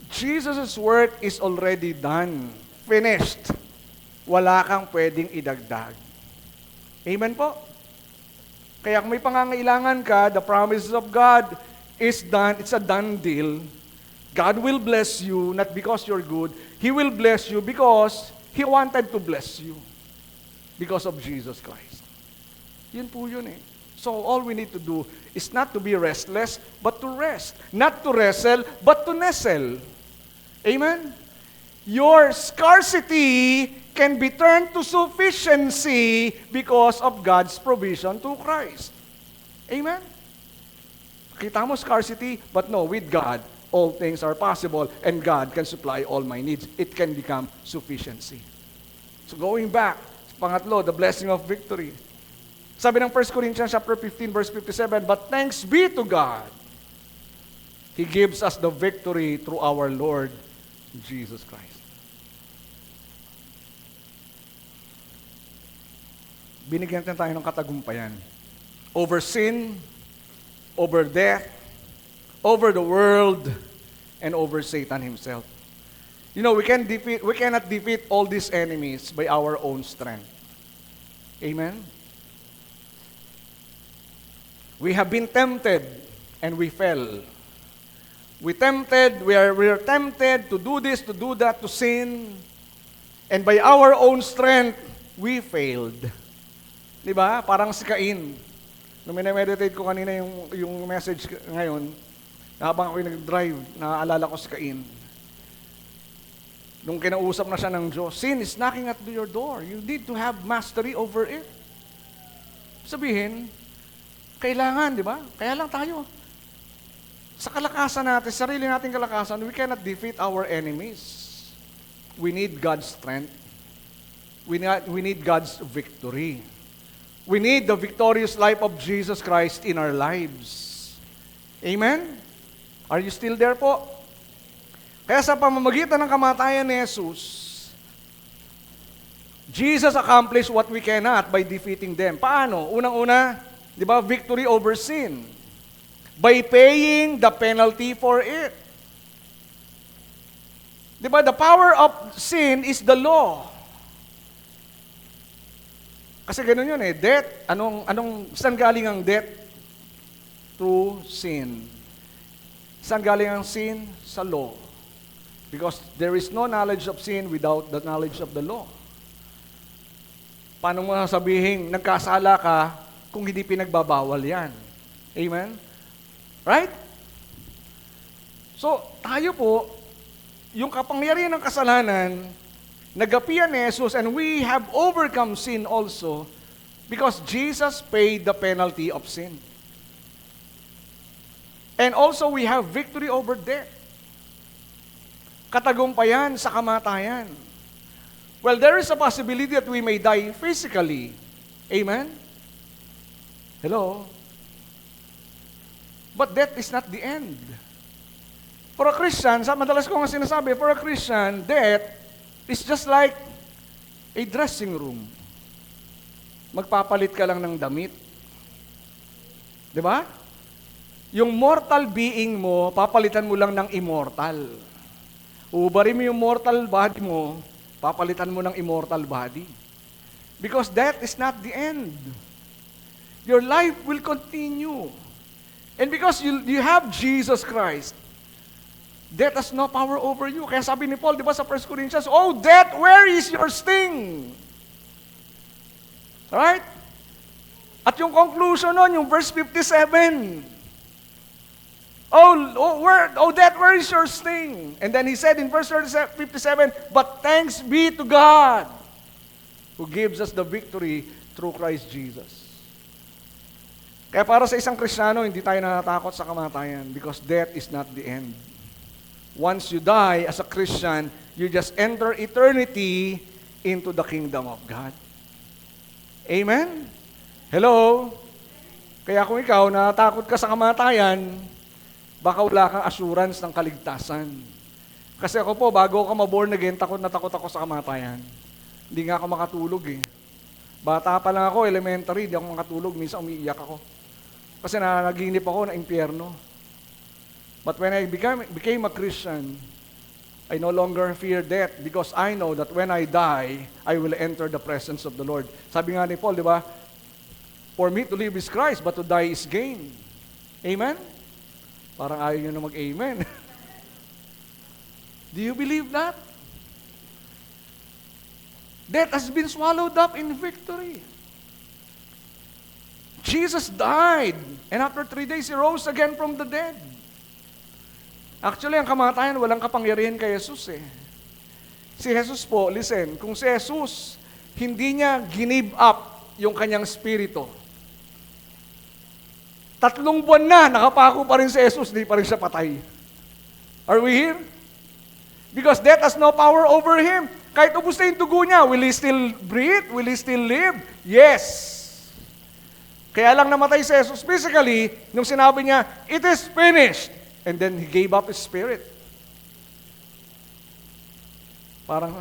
Jesus' work is already done. Finished. Wala kang pwedeng idagdag. Amen po? Kaya kung may pangangailangan ka, the promises of God is done. It's a done deal. God will bless you, not because you're good. He will bless you because He wanted to bless you. Because of Jesus Christ. Yun po yun eh. So all we need to do is not to be restless, but to rest. Not to wrestle, but to nestle. Amen? Your scarcity can be turned to sufficiency because of God's provision to Christ. Amen? Kita mo scarcity, but no, with God, all things are possible, and God can supply all my needs. It can become sufficiency. So going back, pangatlo, the blessing of victory. Sabi ng 1 Corinthians chapter 15, verse 57, but thanks be to God. He gives us the victory through our Lord Jesus Christ. Binigyan natin tayo ng katagumpayan. Over sin, over death, over the world, and over Satan himself. You know, we cannot defeat all these enemies by our own strength. Amen? We have been tempted and we fell. We are tempted to do this, to do that, to sin. And by our own strength, we failed. Di ba? Parang si Cain. Nung minameditate ko kanina yung message ngayon, habang ako nag-drive, naaalala ko si Cain. Nung kinausap na siya ng Diyos, sin is knocking at your door. You need to have mastery over it. Sabihin, kailangan, di ba? Kaya lang tayo. Sa kalakasan natin, sarili nating kalakasan, we cannot defeat our enemies. We need God's strength. We need God's victory. We need the victorious life of Jesus Christ in our lives. Amen? Are you still there po? Kaya sa pamamagitan ng kamatayan ni Jesus, Jesus accomplished what we cannot by defeating them. Paano? Unang-una, di ba, victory over sin. By paying the penalty for it. Di ba, the power of sin is the law. Kasi ganun yun eh, death, saan galing ang death? Through sin. Saan galing ang sin? Sa law. Because there is no knowledge of sin without the knowledge of the law. Paano mo sabihin, nagkasala ka kung hindi pinagbabawal yan? Amen? Right? So, tayo po, yung kapangyarihan ng kasalanan, nagapian ni Jesus, and we have overcome sin also because Jesus paid the penalty of sin. And also, we have victory over death. Katagumpayan sa kamatayan. Well, there is a possibility that we may die physically. Amen? Hello? But death is not the end. For a Christian, madalas ko nga sinasabi, for a Christian, death is just like a dressing room. Magpapalit ka lang ng damit. Di ba? Yung mortal being mo, papalitan mo lang ng immortal. Ubarin mo yung mortal body mo, papalitan mo ng immortal body. Because death is not the end. Your life will continue. And because you have Jesus Christ, death has no power over you. Kaya sabi ni Paul, di ba sa 1 Corinthians, oh, death, where is your sting? Right? At yung conclusion nun, yung verse 57, death, where is your sting? And then he said in verse 57, but thanks be to God who gives us the victory through Christ Jesus. Kaya para sa isang Kristiyano, hindi tayo natatakot sa kamatayan because death is not the end. Once you die as a Christian, you just enter eternity into the kingdom of God. Amen? Hello? Kaya kung ikaw natakot ka sa kamatayan, baka wala kang assurance ng kaligtasan. Kasi ako po, bago ako ma-born again, takot na takot ako sa kamatayan. Hindi nga ako makatulog eh. Bata pa lang ako, elementary, hindi ako makatulog. Minsan umiiyak ako. Kasi nanaginip ako na impyerno. But when I became a Christian, I no longer fear death because I know that when I die, I will enter the presence of the Lord. Sabi nga ni Paul, di ba? For me to live is Christ, but to die is gain. Amen? Parang ayaw nyo na mag-amen. Do you believe that? Death has been swallowed up in victory. Jesus died, and after 3 days, He rose again from the dead. Actually, ang kamatayan, walang kapangyarihan kay Jesus eh. Si Jesus po, listen, kung si Jesus, hindi niya give up yung kanyang spirito. 3 buwan na, nakapako pa rin si Jesus, hindi pa rin siya patay. Are we here? Because death has no power over Him. Kahit ubos na yung dugo niya, will He still breathe? Will He still live? Yes. Kaya lang namatay si Jesus physically, nung sinabi niya, it is finished. And then He gave up His spirit. Parang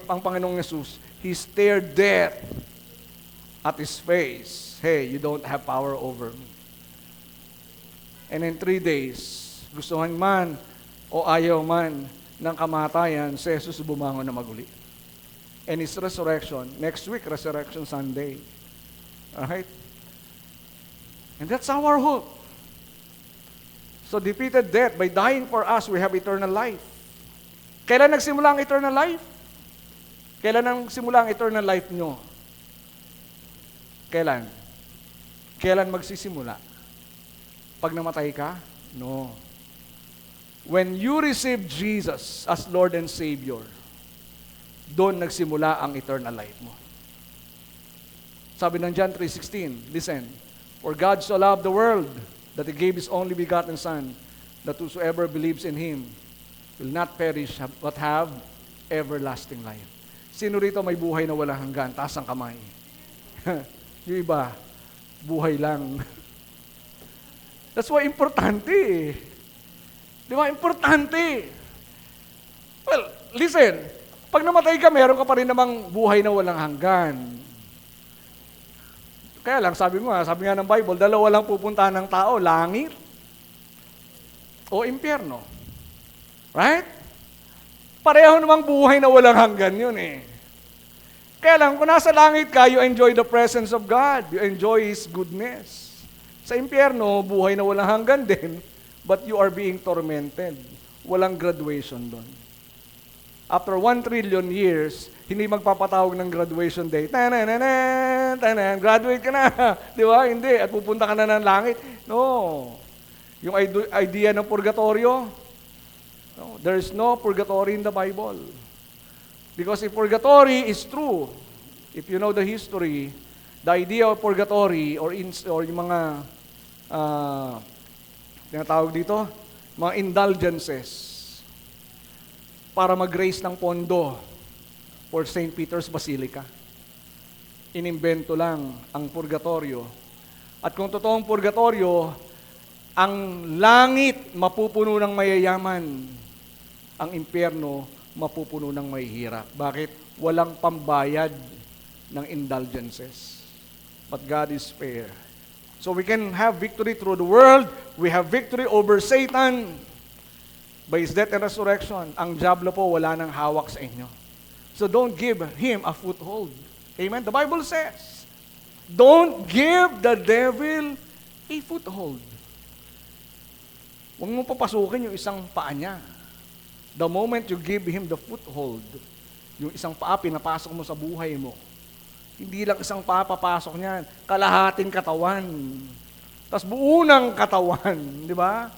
ang Panginoong Jesus, He stared death at His face. Hey, you don't have power over me. And in 3 days, gustuhan man o ayaw man ng kamatayan, si Jesus bumangon na maguli. And His resurrection, next week, Resurrection Sunday. Alright? And that's our hope. So defeated death, by dying for us, we have eternal life. Kailan nagsimula ang eternal life? Kailan nagsimula ang eternal life nyo? Kailan? Kailan magsisimula? Pag namatay ka? No. When you receive Jesus as Lord and Savior, doon nagsimula ang eternal life mo. Sabi ng John 3:16, listen, for God so loved the world, that He gave His only begotten Son, that whosoever believes in Him will not perish, but have everlasting life. Sino rito may buhay na walang hanggan? Taas ang kamay. Yung iba, buhay lang. That's why importante eh. Di ba? Importante. Well, listen, pag namatay ka, meron ka pa rin namang buhay na walang hanggan. Kaya lang, sabi nga ng Bible, dalawa lang pupuntahan ng tao, langit o impyerno. Right? Pareho namang buhay na walang hanggan yun eh. Kaya lang, kung nasa langit ka, you enjoy the presence of God. You enjoy His goodness. Sa impyerno, buhay na walang hanggan din, but you are being tormented. Walang graduation doon. After 1 trillion years, hindi magpapatawag ng graduation day. Graduate ka na. Di ba? Hindi. At pupunta ka na ng langit. No. Yung idea ng purgatorio, no, there is no purgatory in the Bible. Because if purgatory is true, if you know the history, the idea of purgatory or yung mga tinatawag dito, mga indulgences para mag-raise ng pondo for St. Peter's Basilica. Inimbento lang ang purgatorio. At kung totoong purgatorio, ang langit mapupuno ng mayayaman, ang impyerno mapupuno ng mahihirap. Bakit? Walang pambayad ng indulgences. But God is fair. So we can have victory through the world. We have victory over Satan by His death and resurrection. Ang diablo po wala nang hawak sa inyo. So don't give him a foothold. Amen? The Bible says, don't give the devil a foothold. Huwag mo papasukin yung isang paa niya. The moment you give him the foothold, yung isang paa pinapasok mo sa buhay mo, hindi lang isang paa papasok niyan, kalahating katawan. Tapos buo ng katawan, di ba?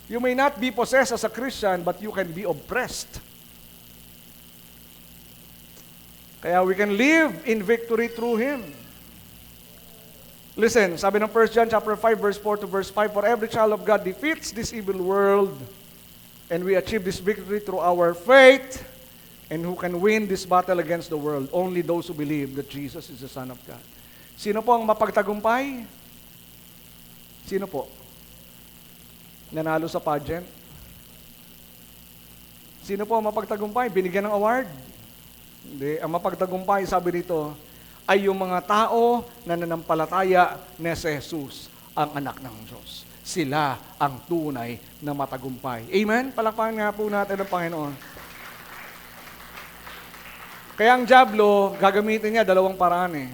You may not be possessed as a Christian, but you can be oppressed. Kaya we can live in victory through Him. Listen, sabi ng 1 John chapter 5, verse 4 to verse 5, for every child of God defeats this evil world And we achieve this victory through our faith. And who can win this battle against the world? Only those who believe that Jesus is the Son of God. Sino po ang mapagtagumpay? Sino po? Nanalo sa pageant? Sino po ang mapagtagumpay? Binigyan ng award? Hindi. Ang mapagtagumpay, sabi dito, ay yung mga tao na nanampalataya na si Jesus, ang anak ng Diyos. Sila ang tunay na matagumpay. Amen? Palakpakan nga po natin ang Panginoon. Kaya ang diablo, gagamitin niya dalawang paraan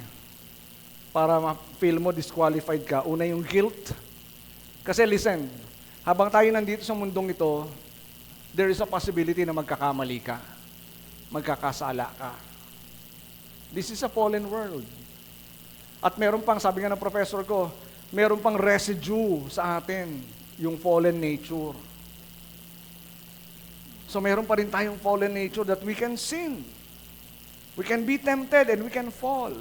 para ma-feel mo disqualified ka. Una yung guilt. Kasi listen, habang tayo nandito sa mundong ito, there is a possibility na magkakamali ka. Magkakasala ka. This is a fallen world. At meron pang, sabi nga ng professor ko, meron pang residue sa atin, yung fallen nature. So meron pa rin tayong fallen nature that we can sin. We can be tempted and we can fall.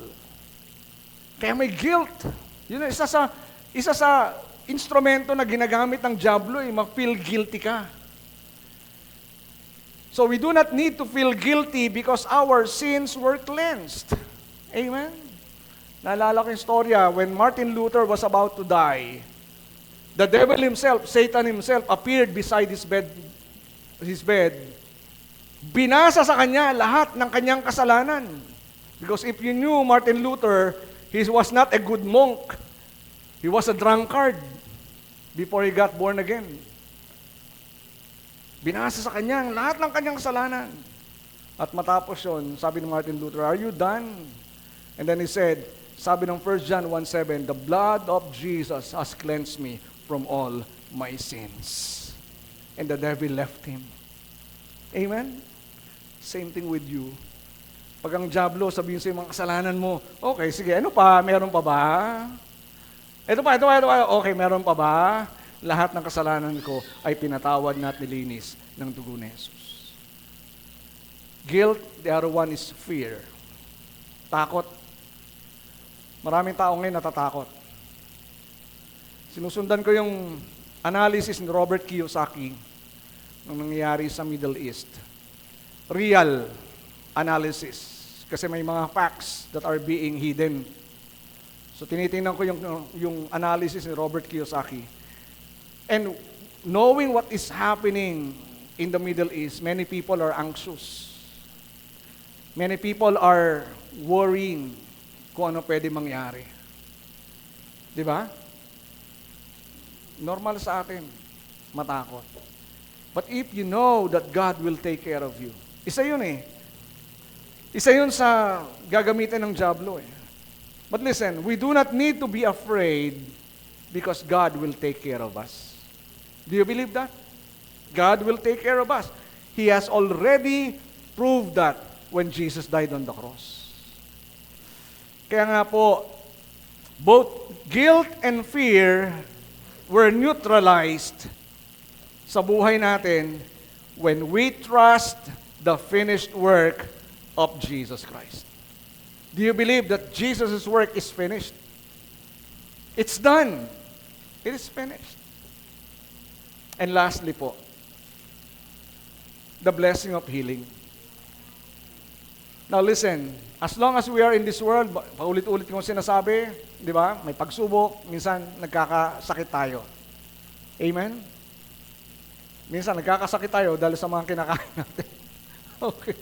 Kaya may guilt. Yun, isa sa instrumento na ginagamit ng diablo, mag-feel guilty ka. So we do not need to feel guilty because our sins were cleansed. Amen? Naalala ko yung storya, when Martin Luther was about to die, the devil himself, Satan himself, appeared beside his bed. Binasa sa kanya lahat ng kanyang kasalanan. Because if you knew Martin Luther, he was not a good monk. He was a drunkard before he got born again. Binasa sa kanya lahat ng kanyang kasalanan. At matapos yun, sabi ni Martin Luther, "Are you done?" And then he said, sabi ng 1 John 1:7, "The blood of Jesus has cleansed me from all my sins." And the devil left him. Amen? Same thing with you. Pag ang diablo, sabihin sa mga kasalanan mo, okay, sige, ano pa? Meron pa ba? Ito pa. Okay, meron pa ba? Lahat ng kasalanan ko ay pinatawad na at nilinis ng dugo ni Jesus. Guilt, the other one is fear. Takot. Maraming tao ngayon natatakot. Sinusundan ko yung analysis ni Robert Kiyosaki ng nangyayari sa Middle East. Real analysis. Kasi may mga facts that are being hidden. So tinitingnan ko yung analysis ni Robert Kiyosaki. And knowing what is happening in the Middle East, many people are anxious. Many people are worrying kung ano pwede mangyari. Di ba? Normal sa atin, matakot. But if you know that God will take care of you, isa yun Isa yun sa gagamitin ng diablo But listen, we do not need to be afraid because God will take care of us. Do you believe that? God will take care of us. He has already proved that when Jesus died on the cross. Kaya nga po, both guilt and fear were neutralized sa buhay natin when we trust the finished work of Jesus Christ. Do you believe that Jesus' work is finished? It's done. It is finished. And lastly po, the blessing of healing. Now listen, as long as we are in this world, paulit-ulit kong sinasabi, di ba? May pagsubok, minsan nagkakasakit tayo. Amen? Minsan nagkakasakit tayo dahil sa mga kinakain natin. Okay.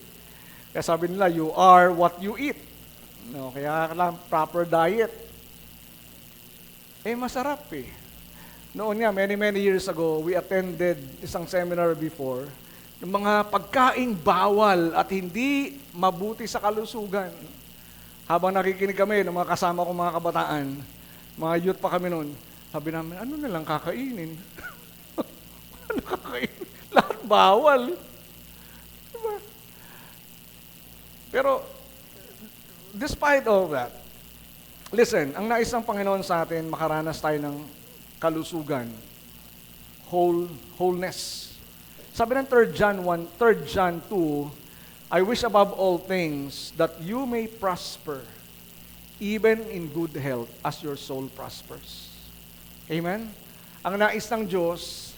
Kaya sabi nila, you are what you eat. No, kaya lang proper diet. Masarap Noon nga, many years ago, we attended isang seminar before ng mga pagkaing bawal at hindi mabuti sa kalusugan. Habang nakikinig kami ng mga kasama kong mga kabataan, mga youth pa kami noon, sabi namin, ano na lang kakainin? Ano kakainin? Lahat bawal. Diba? Pero, despite all that, listen, ang nais ng Panginoon sa atin, makaranas tayo ng kalusugan, wholeness. Sabi ng 3 John 2, I wish above all things that you may prosper, even in good health, as your soul prospers. Amen? Ang nais ng Diyos,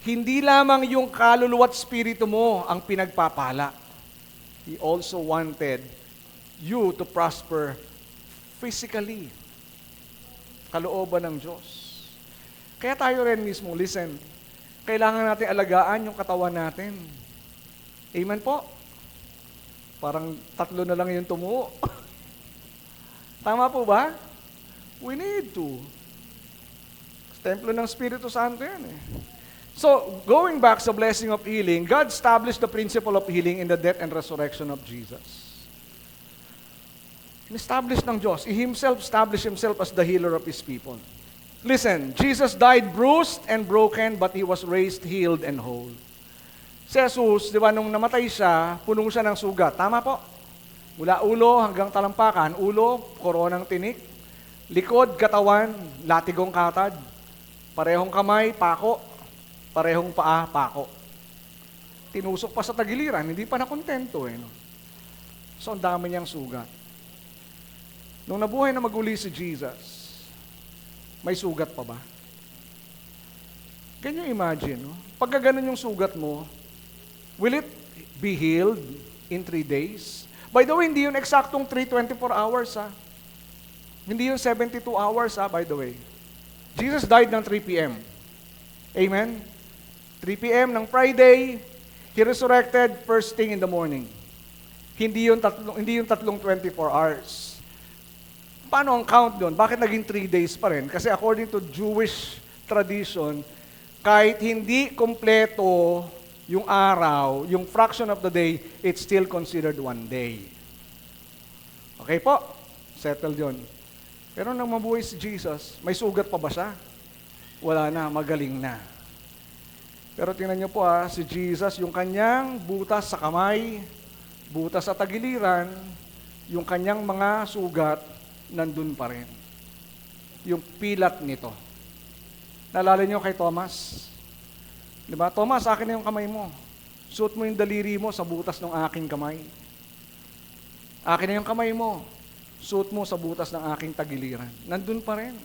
hindi lamang yung kaluluwa at spirito mo ang pinagpapala. He also wanted you to prosper physically. Kalooban ng Diyos. Kaya tayo rin mismo, listen, kailangan natin alagaan yung katawan natin. Amen po? Parang 3 na lang yung tumuo. Tama po ba? We need to. Templo ng Espiritu Santo yan eh. So, going back sa blessing of healing, God established the principle of healing in the death and resurrection of Jesus. In-establish ng Diyos. He Himself established Himself as the healer of His people. Listen, Jesus died bruised and broken, but He was raised, healed, and whole. Si Jesus, di ba, nung namatay siya, puno siya ng sugat. Tama po? Mula ulo hanggang talampakan, ulo, koronang tinik, likod, katawan, latigong katad, parehong kamay, pako, parehong paa, pako. Tinusok pa sa tagiliran, hindi pa nakontento eh. No? So, ang dami niyang sugat. Nung nabuhay na maguli si Jesus, may sugat pa ba? Can you imagine? No? Pagka ganun yung sugat mo, will it be healed in 3 days? By the way, hindi yun eksaktong 24 hours ha. Hindi yun 72 hours ha, by the way. Jesus died ng 3 p.m. Amen? 3 p.m. ng Friday, He resurrected first thing in the morning. Hindi yung tatlong 24 hours. Paano ang count doon? Bakit naging 3 days pa rin? Kasi according to Jewish tradition, kahit hindi kompleto yung araw, yung fraction of the day, it's still considered 1 day. Okay po? Settled yun. Pero nang mabuhay si Jesus, may sugat pa ba siya? Wala na, magaling na. Pero tingnan niyo po si Jesus, yung kanyang butas sa kamay, butas sa tagiliran, yung kanyang mga sugat, nandun pa rin. Yung pilat nito. Naalala niyo kay Thomas? Diba? Thomas, akin na yung kamay mo. Suot mo yung daliri mo sa butas ng aking kamay. Akin na yung kamay mo. Suot mo sa butas ng aking tagiliran. Nandun pa rin.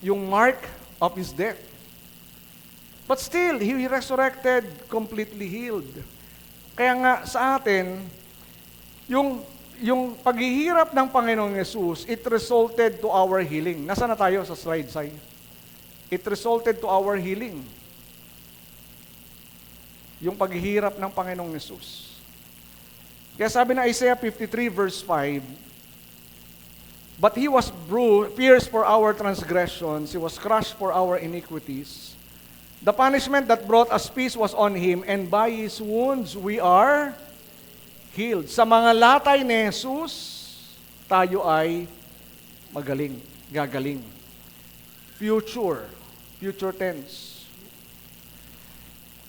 Yung mark of His death. But still, He resurrected, completely healed. Kaya nga sa atin, yung paghihirap ng Panginoong Yesus, it resulted to our healing. Nasaan na tayo sa slide, Sai? It resulted to our healing. Yung paghihirap ng Panginoong Yesus. Kaya sabi na Isaiah 53 verse 5, but He was pierced for our transgressions, He was crushed for our iniquities. The punishment that brought us peace was on Him, and by His wounds we are healed. Sa mga latay ni Jesus, tayo ay magaling, gagaling. Future tense.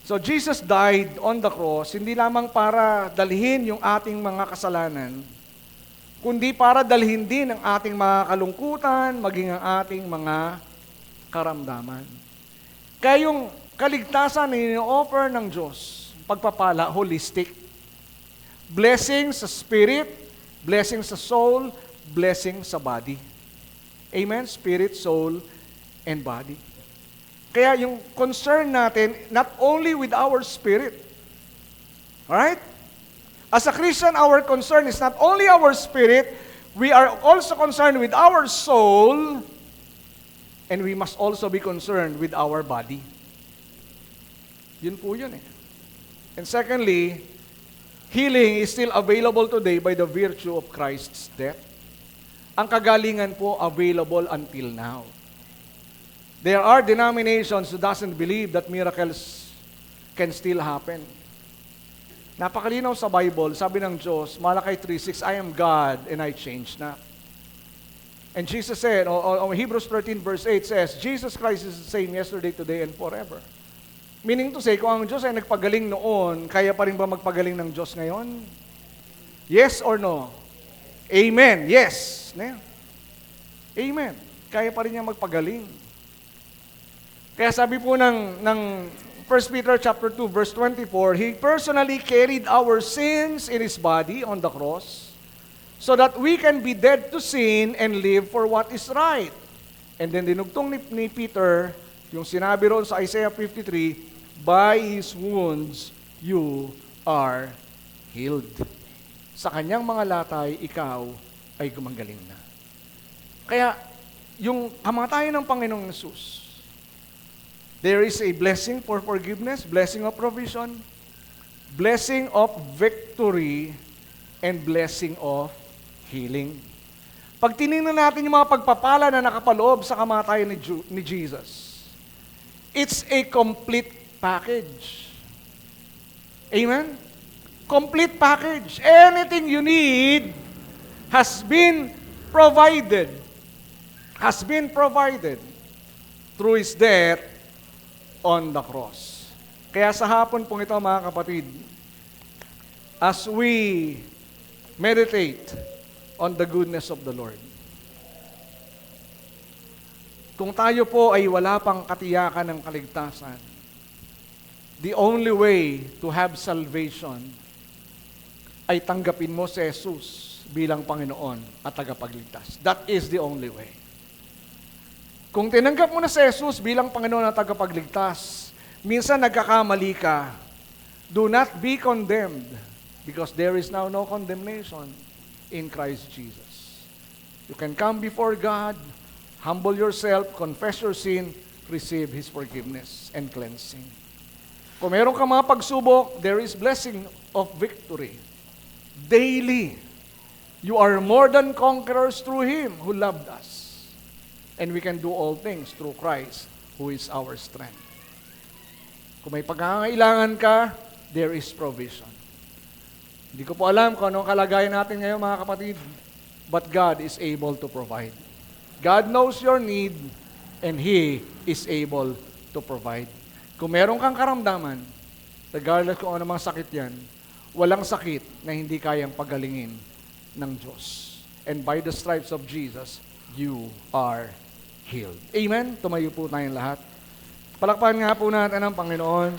So Jesus died on the cross, hindi lamang para dalhin yung ating mga kasalanan, kundi para dalhin din ang ating mga kalungkutan, maging ang ating mga karamdaman. Kaya yung kaligtasan na ini-offer ng Diyos, pagpapala, holistic. Blessing sa spirit, blessing sa soul, blessing sa body. Amen? Spirit, soul, and body. Kaya yung concern natin, not only with our spirit. Alright? As a Christian, our concern is not only our spirit, we are also concerned with our soul, and we must also be concerned with our body. Yun po yun eh. And secondly, healing is still available today by the virtue of Christ's death. Ang kagalingan po available until now. There are denominations who doesn't believe that miracles can still happen. Napakalinaw sa Bible, sabi ng Diyos, Malakay 3:6, I am God and I change not. And Jesus said, or Hebrews 13 verse 8 says, Jesus Christ is the same yesterday, today, and forever. Meaning to say, kung ang Diyos ay nagpagaling noon, kaya pa rin ba magpagaling ng Diyos ngayon? Yes or no? Amen. Yes. Amen. Kaya pa rin niya magpagaling. Kaya sabi po ng 1 Peter chapter 2 verse 24, He personally carried our sins in His body on the cross so that we can be dead to sin and live for what is right. And then dinugtong ni Peter, Yung sinabi roon sa Isaiah 53, by His wounds, you are healed. Sa kanyang mga latay, ikaw ay gumagaling na. Kaya, yung kamatayan ng Panginoong Yesus, there is a blessing for forgiveness, blessing of provision, blessing of victory, and blessing of healing. Pag tinignan natin yung mga pagpapala na nakapaloob sa kamatayan ni Jesus, it's a complete package. Amen? Complete package. Anything you need has been provided. Has been provided through His death on the cross. Kaya sa hapon pong ito, mga kapatid, as we meditate on the goodness of the Lord, kung tayo po ay wala pang katiyakan ng kaligtasan, the only way to have salvation ay tanggapin mo si Jesus bilang Panginoon at tagapagligtas. That is the only way. Kung tinanggap mo na si Jesus bilang Panginoon at tagapagligtas, minsan nagkakamali ka, do not be condemned because there is now no condemnation in Christ Jesus. You can come before God, humble yourself, confess your sin, receive His forgiveness and cleansing. Kung meron ka mga pagsubok, there is blessing of victory. Daily, you are more than conquerors through Him who loved us. And we can do all things through Christ who is our strength. Kung may pagkakailangan ka, there is provision. Hindi ko po alam kung anong kalagayan natin ngayon, mga kapatid, but God is able to provide. God knows your need and He is able to provide. Kung meron kang karamdaman, regardless kung ano mga sakit yan, walang sakit na hindi kayang pagalingin ng Diyos. And by the stripes of Jesus, you are healed. Amen? Tumayo po tayong lahat. Palakpakan nga po natin ang Panginoon.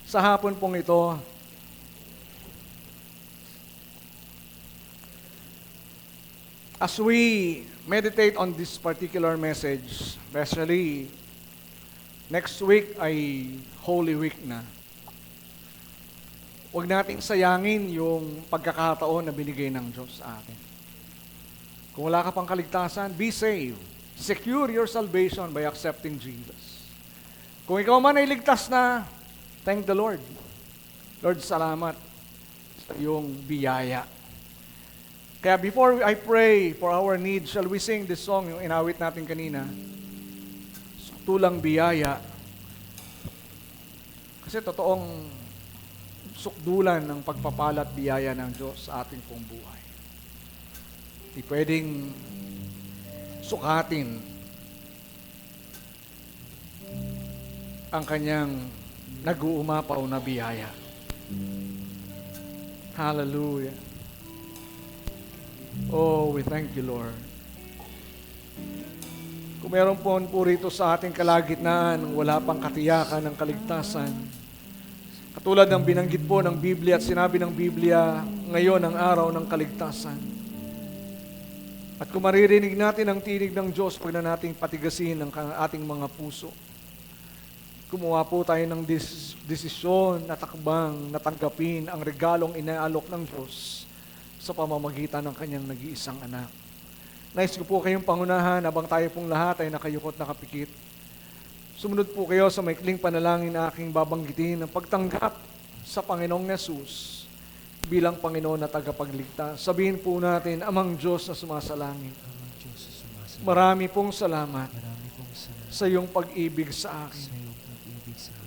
Sa hapon pong ito, as we meditate on this particular message, especially next week ay Holy Week na. Huwag nating sayangin yung pagkakataon na binigay ng Diyos sa atin. Kung wala ka pang kaligtasan, be saved. Secure your salvation by accepting Jesus. Kung ikaw man ay ligtas na, thank the Lord. Lord, salamat sa iyong biyaya. Kaya before I pray for our needs, shall we sing this song, yung inawit natin kanina? Tulang biyaya. Kasi totoong sukdulan ng pagpapalat biyaya ng Diyos sa ating pong buhay. Di pwedeng sukatin ang kanyang nag-uumapaw na biyaya. Hallelujah. Oh, we thank you, Lord. Kung meron po rito sa ating kalagitnaan, wala pang katiyakan ng kaligtasan, katulad ng binanggit po ng Biblia at sinabi ng Biblia, ngayon ang araw ng kaligtasan. At kung maririnig natin ang tinig ng Diyos, pag na nating patigasin ang ating mga puso, gumawa po tayo ng desisyon na takbang, natanggapin ang regalong inaalok ng Diyos sa pamamagitan ng kanyang nag-iisang anak. Nais ko po kayong pangunahan habang tayo pong lahat ay nakayukot nakapikit. Sumunod po kayo sa maikling panalangin na aking babanggitin ng pagtanggap sa Panginoong Yesus bilang Panginoon na tagapagligtas. Sabihin po natin, Amang Diyos na sumasalangit. Marami pong salamat sa iyong pag-ibig sa akin.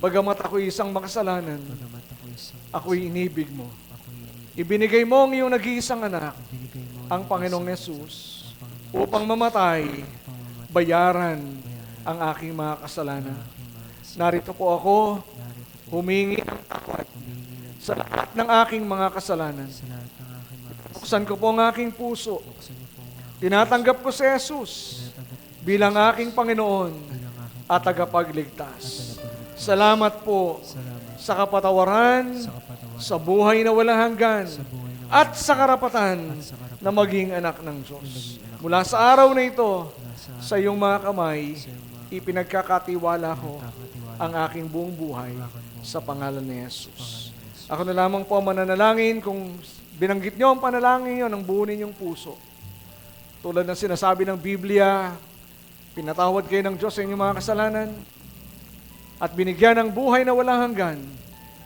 Bagamat ako'y isang makasalanan, ako'y inibig mo. Ibinigay mo ang iyong nag-iisang anak, ang Panginoong Yesus, upang mamatay, bayaran ang aking mga kasalanan. Narito po ako, humingi ng tawad sa lahat ng aking mga kasalanan. Buksan ko po ang aking puso. Tinatanggap ko si Jesus bilang aking Panginoon at tagapagligtas. Salamat po sa kapatawaran, sa buhay na walang hanggan, at sa karapatan na maging anak ng Diyos. Mula sa araw na ito, sa iyong mga kamay, ipinagkakatiwala ko ang aking buong buhay sa pangalan ni Jesus. Ako na lamang po mananalangin. Kung binanggit niyo ang panalangin niyo ng buo ninyong puso, tulad ng sinasabi ng Biblia, pinatawad kayo ng Diyos sa inyong mga kasalanan at binigyan ng buhay na walang hanggan.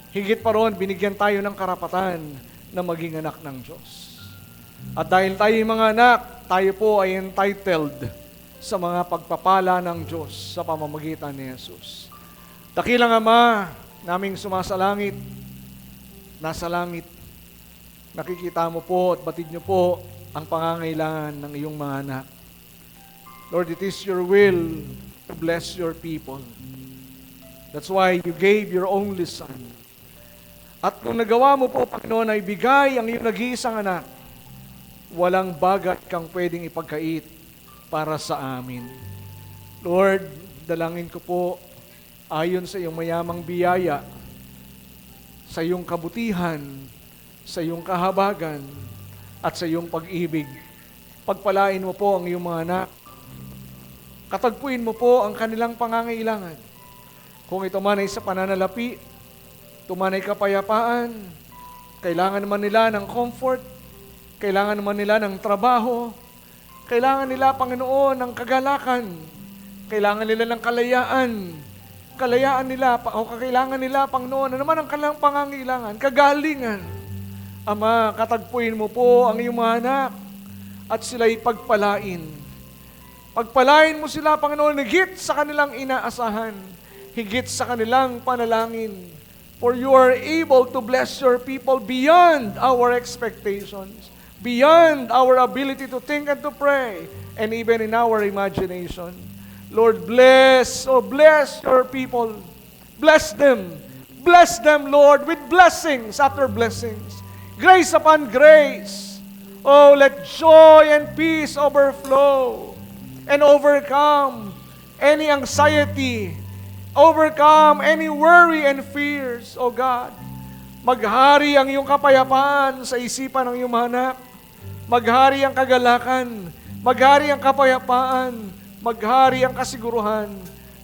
Higit pa roon, binigyan tayo ng karapatan na maging anak ng Diyos. At dahil tayo mga anak, tayo po ay entitled sa mga pagpapala ng Diyos sa pamamagitan ni Jesus. Dakilang Ama, naming sumasalangit, nasa langit, nakikita mo po at batid niyo po ang pangangailangan ng iyong mga anak. Lord, it is your will to bless your people. That's why you gave your only Son. At kung nagawa mo po, Panginoon, ay bigay ang iyong nag-iisang anak, walang bagay kang pwedeng ipagkait para sa amin. Lord, dalangin ko po, ayon sa iyong mayamang biyaya, sa iyong kabutihan, sa iyong kahabagan, at sa iyong pag-ibig, pagpalain mo po ang iyong mga anak. Katagpuin mo po ang kanilang pangangailangan. Kung ito man ay sa pananalapi, tumanay kapayapaan, kailangan naman nila ng comfort, kailangan naman nila ng trabaho, kailangan nila, Panginoon, ng kagalakan, kailangan nila ng kalayaan nila, o kailangan nila, Panginoon, ano naman ang kanilang pangangailangan, kagalingan. Ama, katagpuin mo po ang iyong mga anak at sila'y pagpalain. Pagpalain mo sila, Panginoon, higit sa kanilang inaasahan, higit sa kanilang panalangin. For you are able to bless your people beyond our expectations, beyond our ability to think and to pray, and even in our imagination. Lord, bless your people. Bless them, Lord, with blessings after blessings. Grace upon grace. Oh, let joy and peace overflow and overcome any anxiety, overcome any worry and fears, O God. Maghari ang iyong kapayapaan sa isipan ng iyong mga anak. Maghari ang kagalakan. Maghari ang kapayapaan. Maghari ang kasiguruhan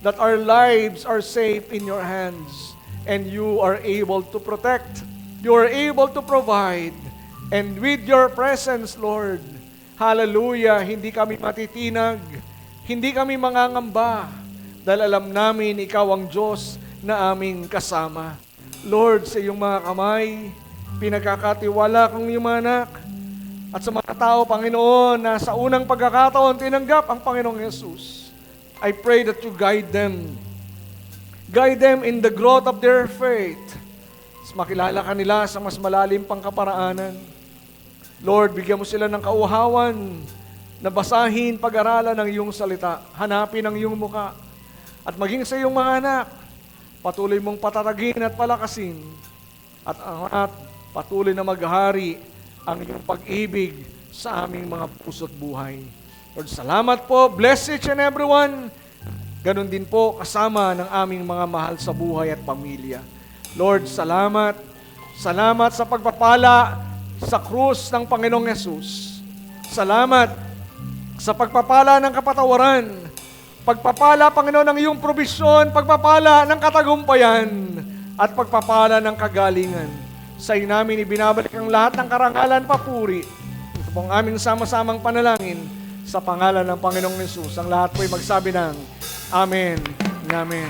that our lives are safe in your hands and you are able to protect. You are able to provide. And with your presence, Lord, hallelujah, hindi kami matitinag, hindi kami mangangamba, dahil alam namin, ikaw ang Diyos na aming kasama. Lord, sa iyong mga kamay, pinagkakatiwala kong iyong mga anak. At sa mga tao, Panginoon, na sa unang pagkakataon, tinanggap ang Panginoong Yesus. I pray that you guide them. Guide them in the growth of their faith. Mas makilala ka nila sa mas malalim pang kaparaanan. Lord, bigyan mo sila ng kauhawan na basahin, pag-aralan ng iyong salita. Hanapin ang iyong muka. At maging sa iyong mga anak, patuloy mong patatagin at palakasin at patuloy na maghari ang iyong pag-ibig sa aming mga puso't buhay. Lord, salamat po. Bless each and everyone. Ganon din po kasama ng aming mga mahal sa buhay at pamilya. Lord, salamat. Salamat sa pagpapala sa krus ng Panginoong Yesus. Salamat sa pagpapala ng kapatawaran. Pagpapala, Panginoon, ng iyong probisyon, pagpapala ng katagumpayan, at pagpapala ng kagalingan. Sa iyo namin ibinabalik ang lahat ng karangalan, papuri. Ito pong aming sama-samang panalangin sa pangalan ng Panginoong Yesus. Ang lahat po'y magsabi ng Amen. Amen.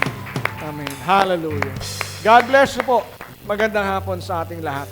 Amen. Hallelujah. God bless you po. Magandang hapon sa ating lahat.